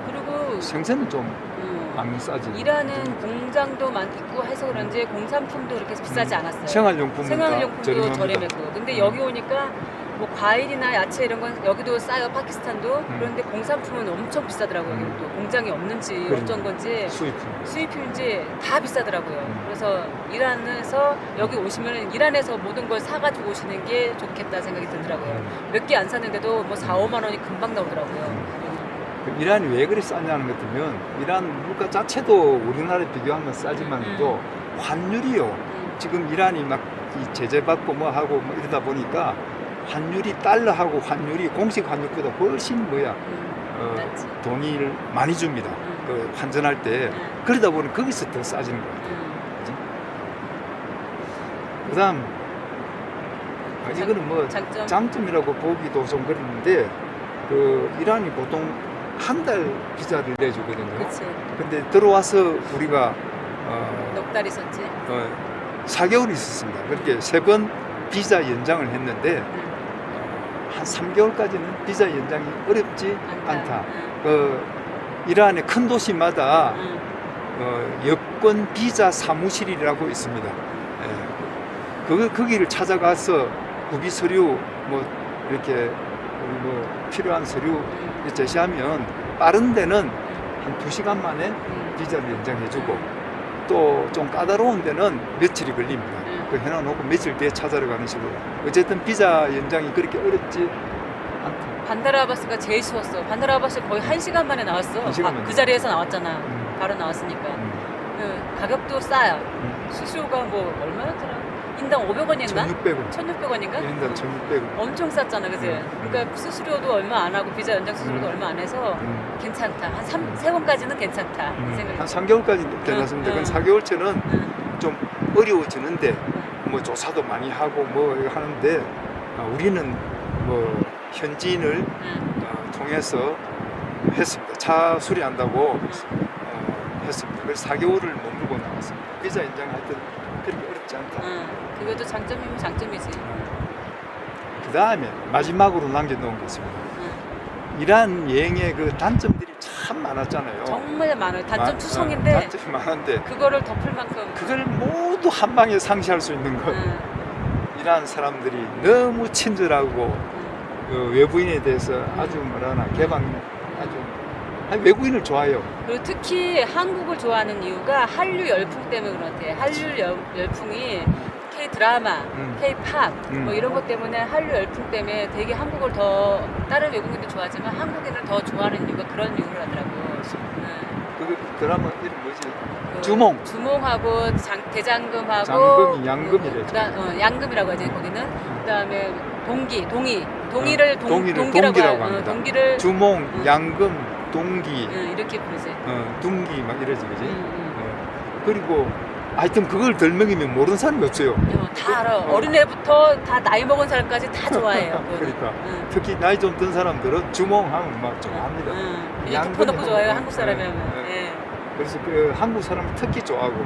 그리고 생선은 좀 안 싸지. 일하는 공장도 있고 해서 그런지 공산품도 그렇게 비싸지 않았어요. 생활용품도 저렴했고. 근데 여기 오니까 뭐 과일이나 야채 이런 건 여기도 싸요. 파키스탄도. 그런데 공산품은 엄청 비싸더라고요. 여기는 또 공장이 없는지 어쩐 건지 수입품인지 다 비싸더라고요. 그래서 이란에서 여기 오시면 이란에서 모든 걸 사가지고 오시는 게 좋겠다 생각이 들더라고요. 몇 개 안 샀는데도 뭐 4, 5만 원이 금방 나오더라고요. 이란이 왜 그리 싸냐는 것 같으면 이란 물가 자체도 우리나라에 비교하면 싸지만도 환율이요. 지금 이란이 막 이 제재받고 뭐 하고 뭐 이러다 보니까 환율이 달러하고 환율이 공식 환율보다 훨씬 돈을 많이 줍니다. 그 환전할 때 그러다 보니 거기서 더 싸지는 것 같아요. 그다음 이거는 뭐 장점이라고 보기도 좀 그랬는데 그 이란이 보통 한 달 비자를 내주거든요. 그치. 근데 들어와서 우리가 넉 달 있었지. 4개월 있었습니다. 그렇게 3번 비자 연장을 했는데 한 3개월까지는 비자 연장이 어렵지 않다. 이란의 큰 도시마다 여권 비자 사무실이라고 있습니다. 거기를 찾아가서 구비 서류 뭐 이렇게 뭐 필요한 서류 제시하면 빠른 데는 한 2시간 만에 비자를 연장해주고 또 좀 까다로운 데는 며칠이 걸립니다. 그 해놔놓고 며칠 뒤에 찾아러 가는 식으로. 어쨌든 비자 연장이 그렇게 어렵지 않다. 반다르 아바스가 제일 쉬웠어. 반다르 아바스 거의 1시간 만에 나왔어. 1시간 만에 그 자리에서 나왔잖아. 음. 바로 나왔으니까. 음. 그 가격도 싸요. 음. 수수료가 뭐 얼마였더라? 인당 500원이었나? 1,600원. 1,600원인가? 1인당 1,600원. 엄청 쌌잖아, 그지? 그러니까 수수료도 얼마 안 하고 비자 연장 수수료도 얼마 안 해서 괜찮다. 한 3번까지는 괜찮다. 이 생각이 한 3개월까지 괜찮습니다. 응. 그건 4개월째는 응. 좀 어려워지는데 뭐 조사도 많이 하고 뭐 이거 하는데 우리는 뭐 현지인을 응. 통해서 했습니다. 차 수리한다고 했습니다. 그래서 4개월을 머물고 나왔습니다. 비자 연장 하여튼 그렇게 어렵지 않다. 응. 그것도 장점이면 장점이지. 그 다음에 마지막으로 남겨놓은 게 있습니다. 응. 이러한 여행의 그 단점들이 참 많았잖아요. 정말 많아요. 단점 투성인데 단점이 많은데 그거를 덮을 만큼. 그걸 모두 한 방에 상쇄할 수 있는 것. 응. 이러한 사람들이 너무 친절하고 그 외부인에 대해서 아주 뭐라나 외국인을 좋아해요. 그리고 특히 한국을 좋아하는 이유가 한류 열풍 때문에 그렇대. 한류 열풍이 K 드라마, K 팝 뭐 이런 것 때문에 한류 열풍 때문에 되게 한국을 더 다른 외국인도 좋아하지만 한국인을 더 좋아하는 이유가 그런 이유를 하더라고. 그 드라마 이름 뭐지? 그 주몽하고 대장금하고 양금이래. 양금이라고 하지 거기는. 그다음에 동기를 동기라고 합니다. 동기를 주몽, 양금, 동기, 이렇게 부르지. 둥기 막 이러지, 그지? 그리고 하여튼 그걸 덜 먹이면 모르는 사람이 없어요. 다 알아. 어린애부터 다 나이 먹은 사람까지 다 좋아해요. 그러니까 특히 나이 좀 든 사람들은 주몽하면 막 좋아합니다. 양금 넣고 좋아해요. 한국 사람이면. 예. 그래서 그 한국 사람 특히 좋아하고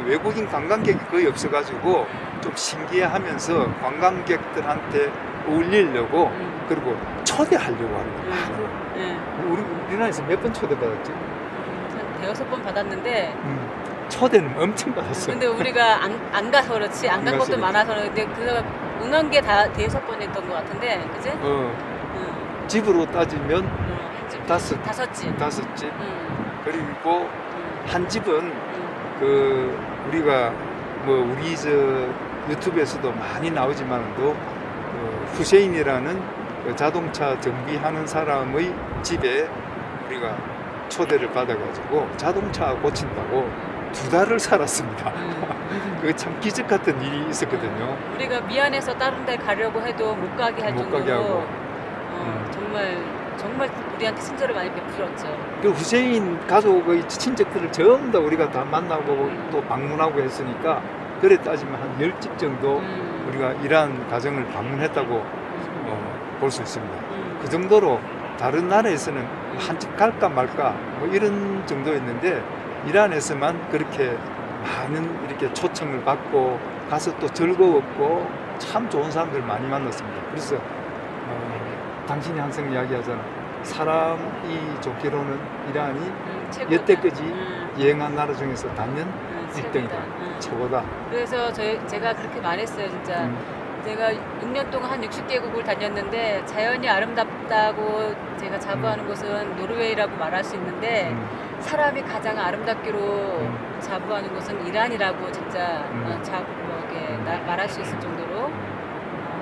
외국인 관광객이 거의 없어가지고 좀 신기해하면서 관광객들한테 어울리려고 그리고 초대하려고 하는 거예요. 우리나라에서 몇 번 초대받았지? 한 대여섯 번 받았는데 초대는 엄청 받았어요. 근데 우리가 안 가서 그렇지 안 간 것도 그렇지. 많아서 근데 그거 응한 게 다 대여섯 번 했던 것 같은데 그지? 집으로 따지면 다섯 집. 그리고 한 집은 그 우리가 뭐 우리 저 유튜브에서도 많이 나오지만도 후세인이라는 그 자동차 정비하는 사람의 집에 우리가 초대를 받아가지고 자동차 고친다고 2달을 살았습니다. 그게 참 기적 같은 일이 있었거든요. 우리가 미안해서 다른 데 가려고 해도 못 가게 할 못 가게 정도로 하고. 정말 우리한테 친절을 많이 베풀었죠. 그 후세인 가족의 친척들을 전부 다 우리가 다 만나고 또 방문하고 했으니까 그래 따지면 한 10집 정도 우리가 이러한 가정을 방문했다고 볼 수 있습니다. 그 정도로 다른 나라에서는 한 집 갈까 말까 뭐 이런 정도였는데 이란에서만 그렇게 많은 이렇게 초청을 받고 가서 또 즐거웠고 참 좋은 사람들 많이 만났습니다. 그래서 당신이 항상 이야기하잖아. 사람이 좋기로는 이란이 여태까지 여행한 나라 중에서 단연 1등이다. 최고다. 그래서 제가 그렇게 말했어요, 진짜. 제가 6년 동안 한 60개국을 다녔는데 자연이 아름답다고 제가 자부하는 곳은 노르웨이라고 말할 수 있는데 사람이 가장 아름답기로 자부하는 곳은 이란이라고 진짜 말할 수 있을 정도로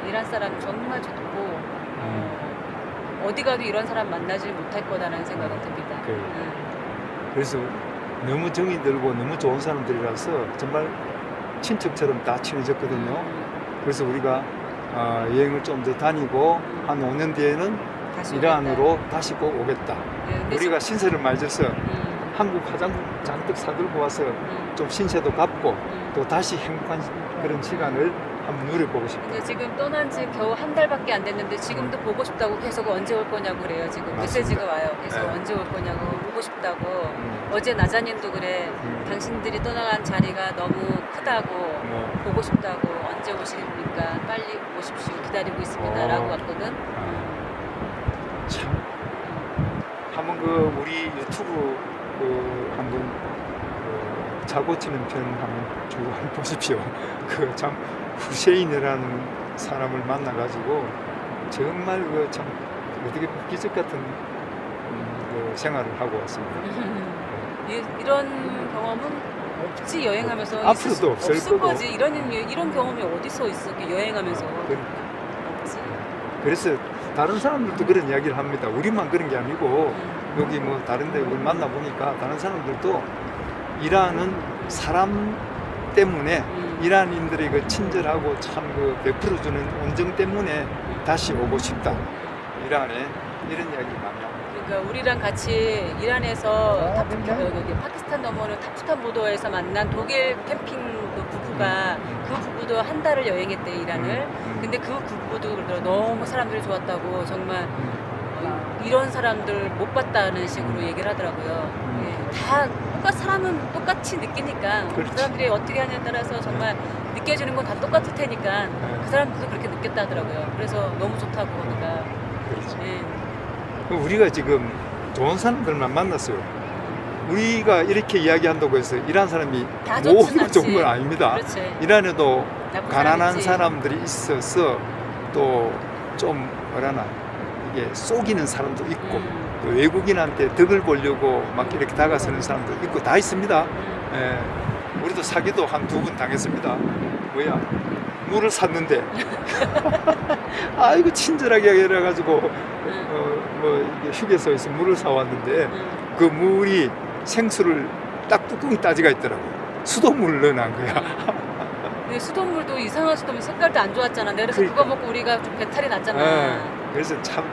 이란 사람 정말 좋고 어디 가도 이런 사람 만나지 못할 거다라는 생각은 듭니다. 그래서 너무 정이 들고 너무 좋은 사람들이라서 정말 친척처럼 다 친해졌거든요. 그래서 우리가 여행을 좀 더 다니고 한 5년 뒤에는 이란으로 다시 꼭 오겠다. 우리가 신세를 맞아서 한국 화장품 잔뜩 사들고 와서 좀 신세도 갚고 또 다시 행복한 그런 시간을 한번 누려보고 싶어요. 근데 지금 떠난 지 겨우 한 달밖에 안 됐는데 지금도 보고 싶다고 계속 언제 올 거냐고 그래요. 지금 메시지가 와요. 계속 언제 올 거냐고 보고 싶다고. 어제 나자님도 그래. 당신들이 떠나간 자리가 너무 크다고 보고 싶다고 언제 오십니까? 빨리 오십시오. 기다리고 있습니다. 라고 왔거든. 참 한번 그 우리 유튜브 한번 차 고치는 편 한번 주고 한번 보십시오. 그 참 후세인이라는 사람을 만나가지고 정말 그 참 어떻게 기적 같은 그 생활을 하고 왔습니다. 이런 경험은 없지 여행하면서 앞으로도 있을 수 없을 없을 거고. 거지 이런 경험이 어디서 있어 여행하면서 없지. 그래서 다른 사람들도 그런 이야기를 합니다. 우리만 그런 게 아니고 여기 뭐 다른데 우리 만나 보니까 다른 사람들도 일하는 사람 때문에 이란인들의 그 친절하고 참 그 베풀어주는 온정 때문에 다시 오고 싶다. 이란에 이런 이야기 많이 합니다. 그러니까 우리랑 같이 이란에서 파키스탄 넘어오는 타프탄 보도에서 만난 독일 캠핑 그 부부가 그 부부도 한 달을 여행했대 이란을. 근데 그 부부도 그러더라고. 너무 사람들이 좋았다고 정말 이런 사람들 못 봤다는 식으로 얘기를 하더라고요. 예, 다 사람은 똑같이 느끼니까 그 그렇지. 사람들이 어떻게 하냐에 따라서 정말 느껴지는 건 다 똑같을 테니까 그 사람들도 그렇게 느꼈다 하더라고요. 그래서 너무 좋다고 거기가. 그렇지. 예. 우리가 지금 좋은 사람들만 만났어요. 우리가 이렇게 이야기한다고 해서 이란 사람이 다 좋진 모두가 않지. 좋은 건 아닙니다. 그렇지. 이란에도 나쁜 가난한 있지. 사람들이 있어서 또 좀 뭐라나 이게 속이는 사람도 있고 또 외국인한테 덕을 보려고 막 이렇게 다가서는 사람도 있고 다 있습니다. 예, 우리도 사기도 한 2번 당했습니다. 뭐야 물을 샀는데 아이고 친절하게 해가지고 뭐 이게 휴게소에서 물을 사왔는데 그 물이 생수를 딱 뚜껑이 따지가 있더라고요. 수돗물 넣어놓은 거야. 근데 수돗물도 이상한 수돗물 색깔도 안 좋았잖아. 그래서 그러니까. 그거 먹고 우리가 좀 배탈이 났잖아. 예, 그래서 참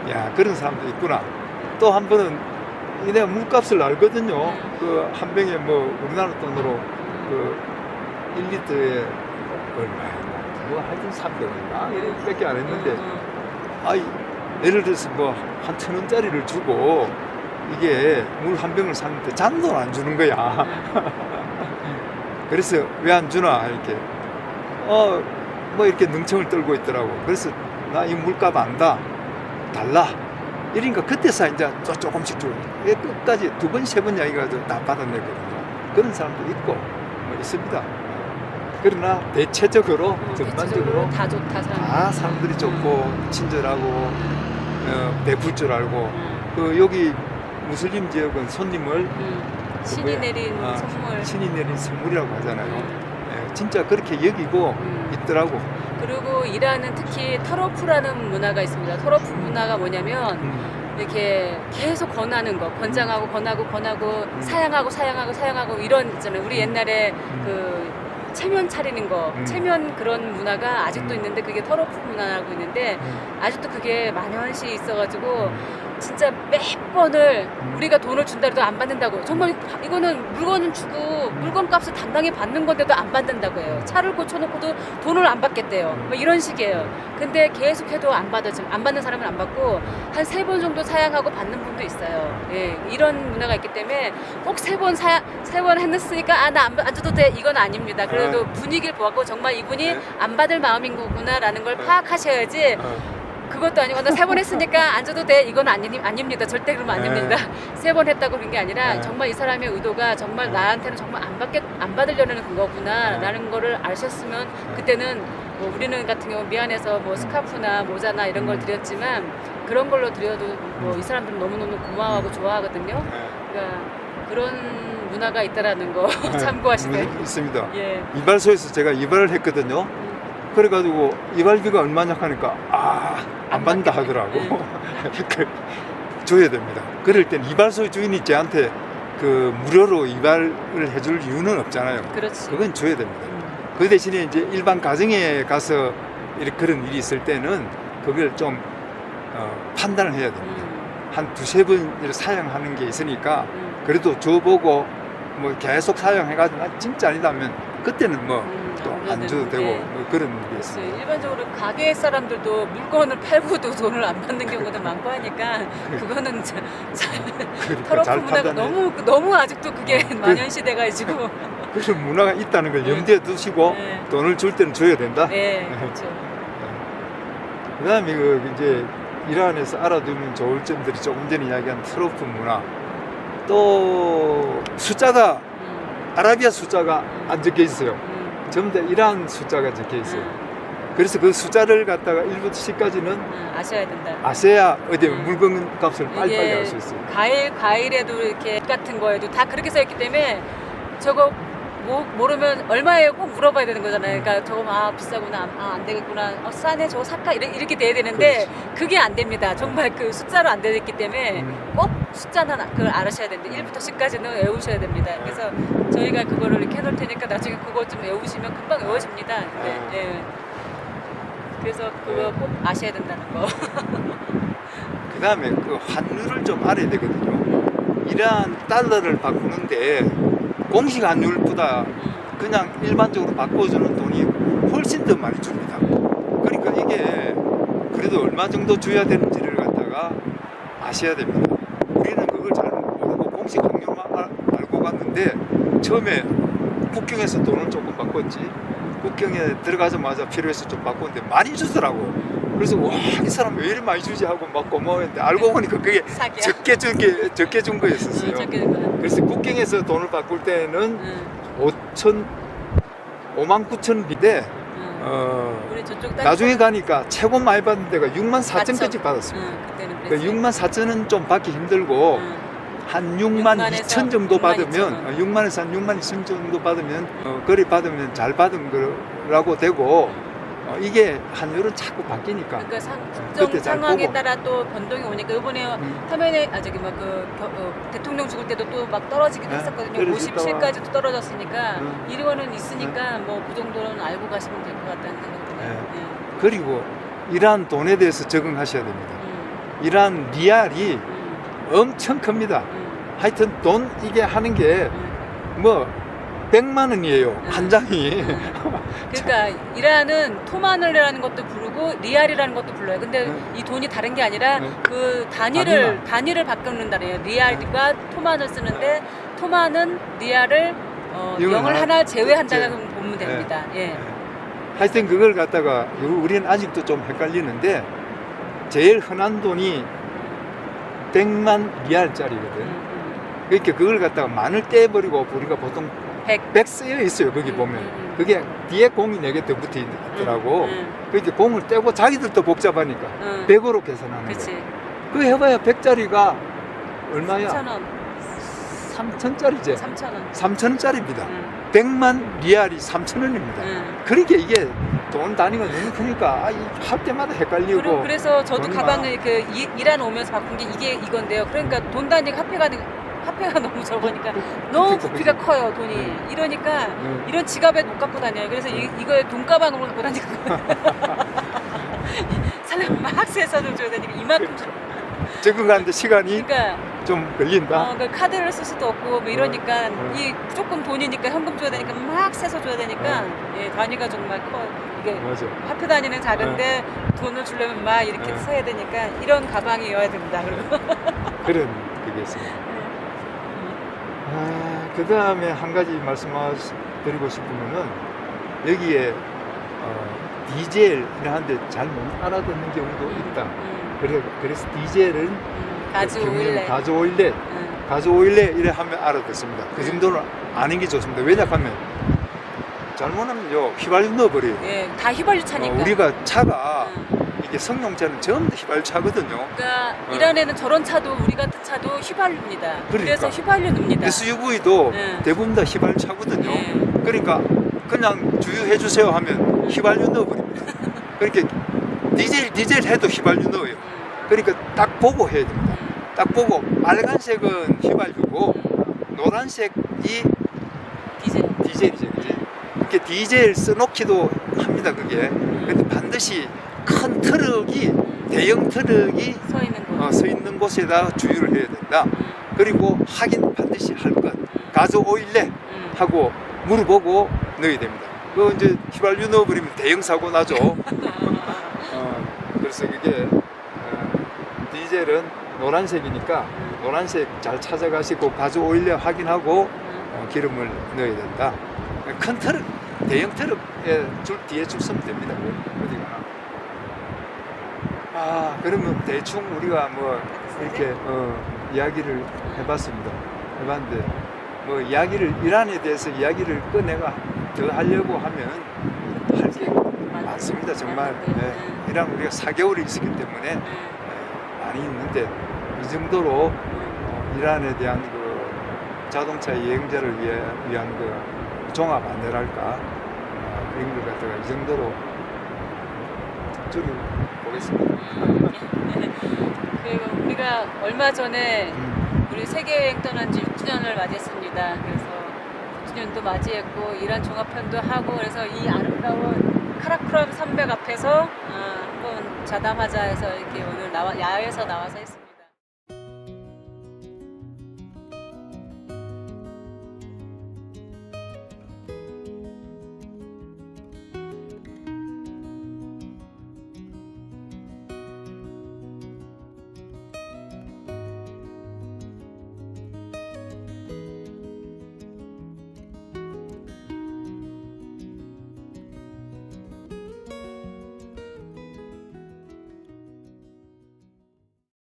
야 그런 사람도 있구나. 또 한 번은 내가 물값을 알거든요. 그 한 병에 뭐 우리나라 돈으로 그 1리터에 얼마야? 뭐 하여튼 300원인가 이렇게밖에 안 했는데 아이 예를 들어서 뭐 한 1,000원짜리를 주고 이게 물 한 병을 샀는데 잔돈 안 주는 거야. 그래서 왜 안 주나 이렇게 뭐 이렇게 능청을 떨고 있더라고. 그래서 나 이 물값 안다 달라 이러니까 그때서 이제 또 조금씩 주고 끝까지 2번 3번 이야기가지고 다 받아내거든요. 그런 사람도 있고 뭐 있습니다. 그러나 대체적으로 전반적으로 다 좋다 사람. 다 사람들이 좋고 친절하고 베풀 줄 알고 그 여기 무슬림 지역은 손님을 신이 내린 선물. 신이 내린 선물이라고 하잖아요. 예, 진짜 그렇게 여기고 있더라고. 그리고 이란은 특히 터러프라는 문화가 있습니다. 터러프 문화가 뭐냐면 이렇게 계속 권하는 거, 권장하고 권하고 사양하고 이런 있잖아요. 우리 옛날에 그 체면 차리는 거, 체면 그런 문화가 아직도 있는데 그게 터러프 문화라고 있는데 아직도 그게 만연시 있어가지고 진짜 몇 번을 우리가 돈을 준다 해도 안 받는다고. 정말 이거는 물건은 주고 물건값을 당당히 받는 건데도 안 받는다고 해요. 차를 고쳐놓고도 돈을 안 받겠대요. 뭐 이런 식이에요. 근데 계속해도 안 받는 사람은 안 받고 한 3번 정도 사양하고 받는 분도 있어요. 예, 이런 문화가 있기 때문에 꼭 3번 세 번 했으니까 나 안 줘도 돼 이건 아닙니다. 그래도 분위기를 보았고 정말 이분이 안 받을 마음인 거구나라는 걸 파악하셔야지. 그것도 아니고 나 3번 했으니까 안 줘도 돼 이건 아닙니다. 절대 그러면 안 됩니다. 3번 했다고 그런 게 아니라 정말 이 사람의 의도가 정말 나한테는 정말 안 받으려는 그거구나라는 거를 아셨으면 그때는 뭐 우리는 같은 경우 미안해서 뭐 스카프나 모자나 이런 걸 드렸지만 그런 걸로 드려도 뭐 이 사람들은 너무너무 고마워하고 좋아하거든요. 그러니까 그런 문화가 있다라는 거 참고하시되. 있습니다. 예. 이발소에서 제가 이발을 했거든요. 그래가지고 이발비가 얼마냐 하니까 안 받는다 하더라고. 줘야 됩니다. 그럴 땐 이발소 주인이 저한테 그 무료로 이발을 해줄 이유는 없잖아요. 그렇지. 그건 줘야 됩니다. 그 대신에 이제 일반 가정에 가서 이렇게 그런 일이 있을 때는 그걸 좀 판단을 해야 됩니다. 한 2-3번 사용하는 게 있으니까 그래도 줘보고 뭐 계속 사용해가지고 진짜 아니다면 그때는 뭐 또 안 줘도 되고 뭐 그런 게 있어요. 일반적으로 가게 사람들도 물건을 팔고도 돈을 안 받는 경우도 많고 하니까 그거는 터러프 문화가 너무 아직도 그게 만연시돼가지고 그런 문화가 있다는 걸 염두에 두시고 돈을 줄 때는 줘야 된다. 네, 그렇죠. 그다음에 이제 이란에서 알아두면 좋을 점들이 조금 전에 이야기한 터러프 문화. 또 숫자가 아라비아 숫자가 안 적혀 있어요. 전부 다 이란 숫자가 적혀 있어요. 그래서 그 숫자를 갖다가 1부터 10까지는 아셔야 된다. 아셔야 어디 물건 값을 빨리빨리 알 수 있어요. 과일에도 이렇게 같은 거에도 다 그렇게 써 있기 때문에 저거 모르면 얼마예요? 꼭 물어봐야 되는 거잖아요. 그러니까 저거 비싸구나, 안 되겠구나, 싸네, 저거 살까? 이렇게 돼야 되는데 그게 안 됩니다. 정말 그 숫자로 안 되기 때문에 꼭 숫자는 그걸 알으셔야 됩니다. 1부터 10까지는 외우셔야 됩니다. 그래서 저희가 그거를 이렇게 해놓을 테니까 나중에 그거 좀 외우시면 금방 외워집니다. 네. 그래서 그거 꼭 아셔야 된다는 거. 그 다음에 그 환율을 좀 알아야 되거든요. 이러한 달러를 바꾸는데 공식 환율보다 그냥 일반적으로 바꿔주는 돈이 훨씬 더 많이 줍니다. 그러니까 이게 그래도 얼마 정도 줘야 되는지를 갖다가 아셔야 됩니다. 우리는 그걸 잘 모르고 공식 환율만 알고 갔는데 처음에 국경에서 돈을 조금 바꿨지, 국경에 들어가자마자 필요해서 좀 바꿨는데 많이 주더라고. 그래서 와, 이 사람 왜 이렇게 많이 주지 하고 막 고마워했는데 알고 보니까 그게 사기야. 적게 준 거였었어요. 적게 준 거야. 그래서 국경에서 돈을 바꿀 때는 5만 9천 비인데 우리 저쪽 나중에 가니까 최고 많이 받은 데가 6만 4천까지 받았습니다. 그때는 그 6만 4천은 좀 받기 힘들고 한 6만 2천 정도 6만 받으면 6만에서 한 6만 2천 정도 받으면 거리 받으면 잘 받은 거라고 되고 이게 환율은 자꾸 바뀌니까. 그러니까 그때 국정 잘 상황에 보고. 따라 또 변동이 오니까 이번에 화면에 대통령 죽을 때도 또 막 떨어지기도 했었거든요. 떨어지다가. 57까지도 떨어졌으니까 이거는 있으니까 뭐 그 정도는 알고 가시면 될 것 같다는 생각이 드네요. 그리고 이러한 돈에 대해서 적응하셔야 됩니다. 이러한 리알이 엄청 큽니다. 하여튼 돈 이게 하는 게 뭐 100만 원이에요. 한 장이. 그러니까 이란은 토만을이라는 것도 부르고 리알이라는 것도 불러요. 근데 이 돈이 다른 게 아니라 그 단위를 바꾸는다네요. 리알과 토만을 쓰는데 토만은 리알을 영을 하나 제외한다고 보면 됩니다. 하여튼 그걸 갖다가 우리는 아직도 좀 헷갈리는데 제일 흔한 돈이 100만 리알짜리거든. 그러니까 그걸 갖다가 만을 떼버리고 우리가 보통 100 쓰여 있어요. 거기 보면 그게 뒤에 공이 4개 더 붙어 있더라고. 그러니까 공을 떼고 자기들도 복잡하니까 100으로 계산하는 거예요. 그거 해봐야 100짜리가 얼마야? 3,000원. 3천짜리지. 3,000원. 3천원짜리입니다. 100만 리알이 3천원입니다. 그러니까 이게 돈 단위가 너무 크니까 할 때마다 헷갈리고. 그래서 저도 가방을 이란 오면서 바꾼 게 이건데요. 그러니까 돈 단위가 화폐가 너무 적으니까 너무 부피가 커요, 돈이. 이러니까 이런 지갑에 못 갖고 다녀요. 그래서 이거에 돈가방으로 갖고 다니고 사람 막 세서는 줘야 되니까 이만큼 적응하는데 시간이 그러니까 좀 걸린다. 그 카드를 쓸 수도 없고 뭐 이러니까 이 무조건 돈이니까 현금 줘야 되니까 막 세서 줘야 되니까 단위가 정말 커. 이게 맞아. 화폐 단위는 작은데 돈을 주려면 막 이렇게 써야 되니까 이런 가방이어야 된다. 그런 그게 있습니다. 그 다음에 한 가지 말씀드리고 싶으면은 여기에 디젤을 하는데 잘 못 알아듣는 경우도 있다. 그래서 디젤은 가즈 오일렛 이래 하면 알아듣습니다. 그 정도는 아는 게 좋습니다. 왜냐하면 잘못하면 휘발유 넣어버려요. 다 휘발유 차니까. 우리가 차가 이게 성용차는 전부 다 휘발유 차거든요. 그러니까 이란에는 저런 차도 우리 같은 차도 휘발유입니다. 그래서 휘발유 넣습니다. SUV도 대부분 다 휘발유 차거든요. 그러니까 그냥 주유해 주세요 하면 휘발유 넣어버립니다. 그러니까 디젤 해도 휘발유 넣어요. 그러니까 딱 보고 해야 됩니다. 딱 보고 빨간색은 휘발유고 노란색이 디젤이죠. 이렇게 디젤 써놓기도 합니다. 그게. 근데 반드시 큰 트럭이 대형 트럭이 서 있는 곳에다 주유를 해야 된다. 그리고 확인 반드시 할 것. 가즈 오일렛 하고 물어보고 넣어야 됩니다. 그 이제 휘발유 넣어버리면 대형 사고 나죠. 그래서 그게 디젤은 노란색이니까 노란색 잘 찾아가시고 가즈 오일렛 확인하고 기름을 넣어야 된다. 큰 트럭, 대형 트럭에 뒤에 줄 서면 됩니다. 어디 가나. 그러면 대충 우리가 뭐 이렇게 이야기를 해봤습니다. 해봤는데 뭐 이란에 대해서 이야기를 내가 더 하려고 하면 할 게 많습니다. 정말. 이란 우리가 4개월이 있었기 때문에 많이 있는데 이 정도로 이란에 대한 그 자동차 여행자를 위한 그 종합 안내랄까 이런 것 갖다가 이 정도로 줄여 보겠습니다. 그리고 우리가 얼마 전에 우리 세계여행 떠난 지 6주년을 맞이했습니다. 그래서 6주년도 맞이했고 이란 종합편도 하고 그래서 이 아름다운 카라크럼 산맥 앞에서 한번 자담하자 해서 이렇게 오늘 야외에서 나와서 했습니다.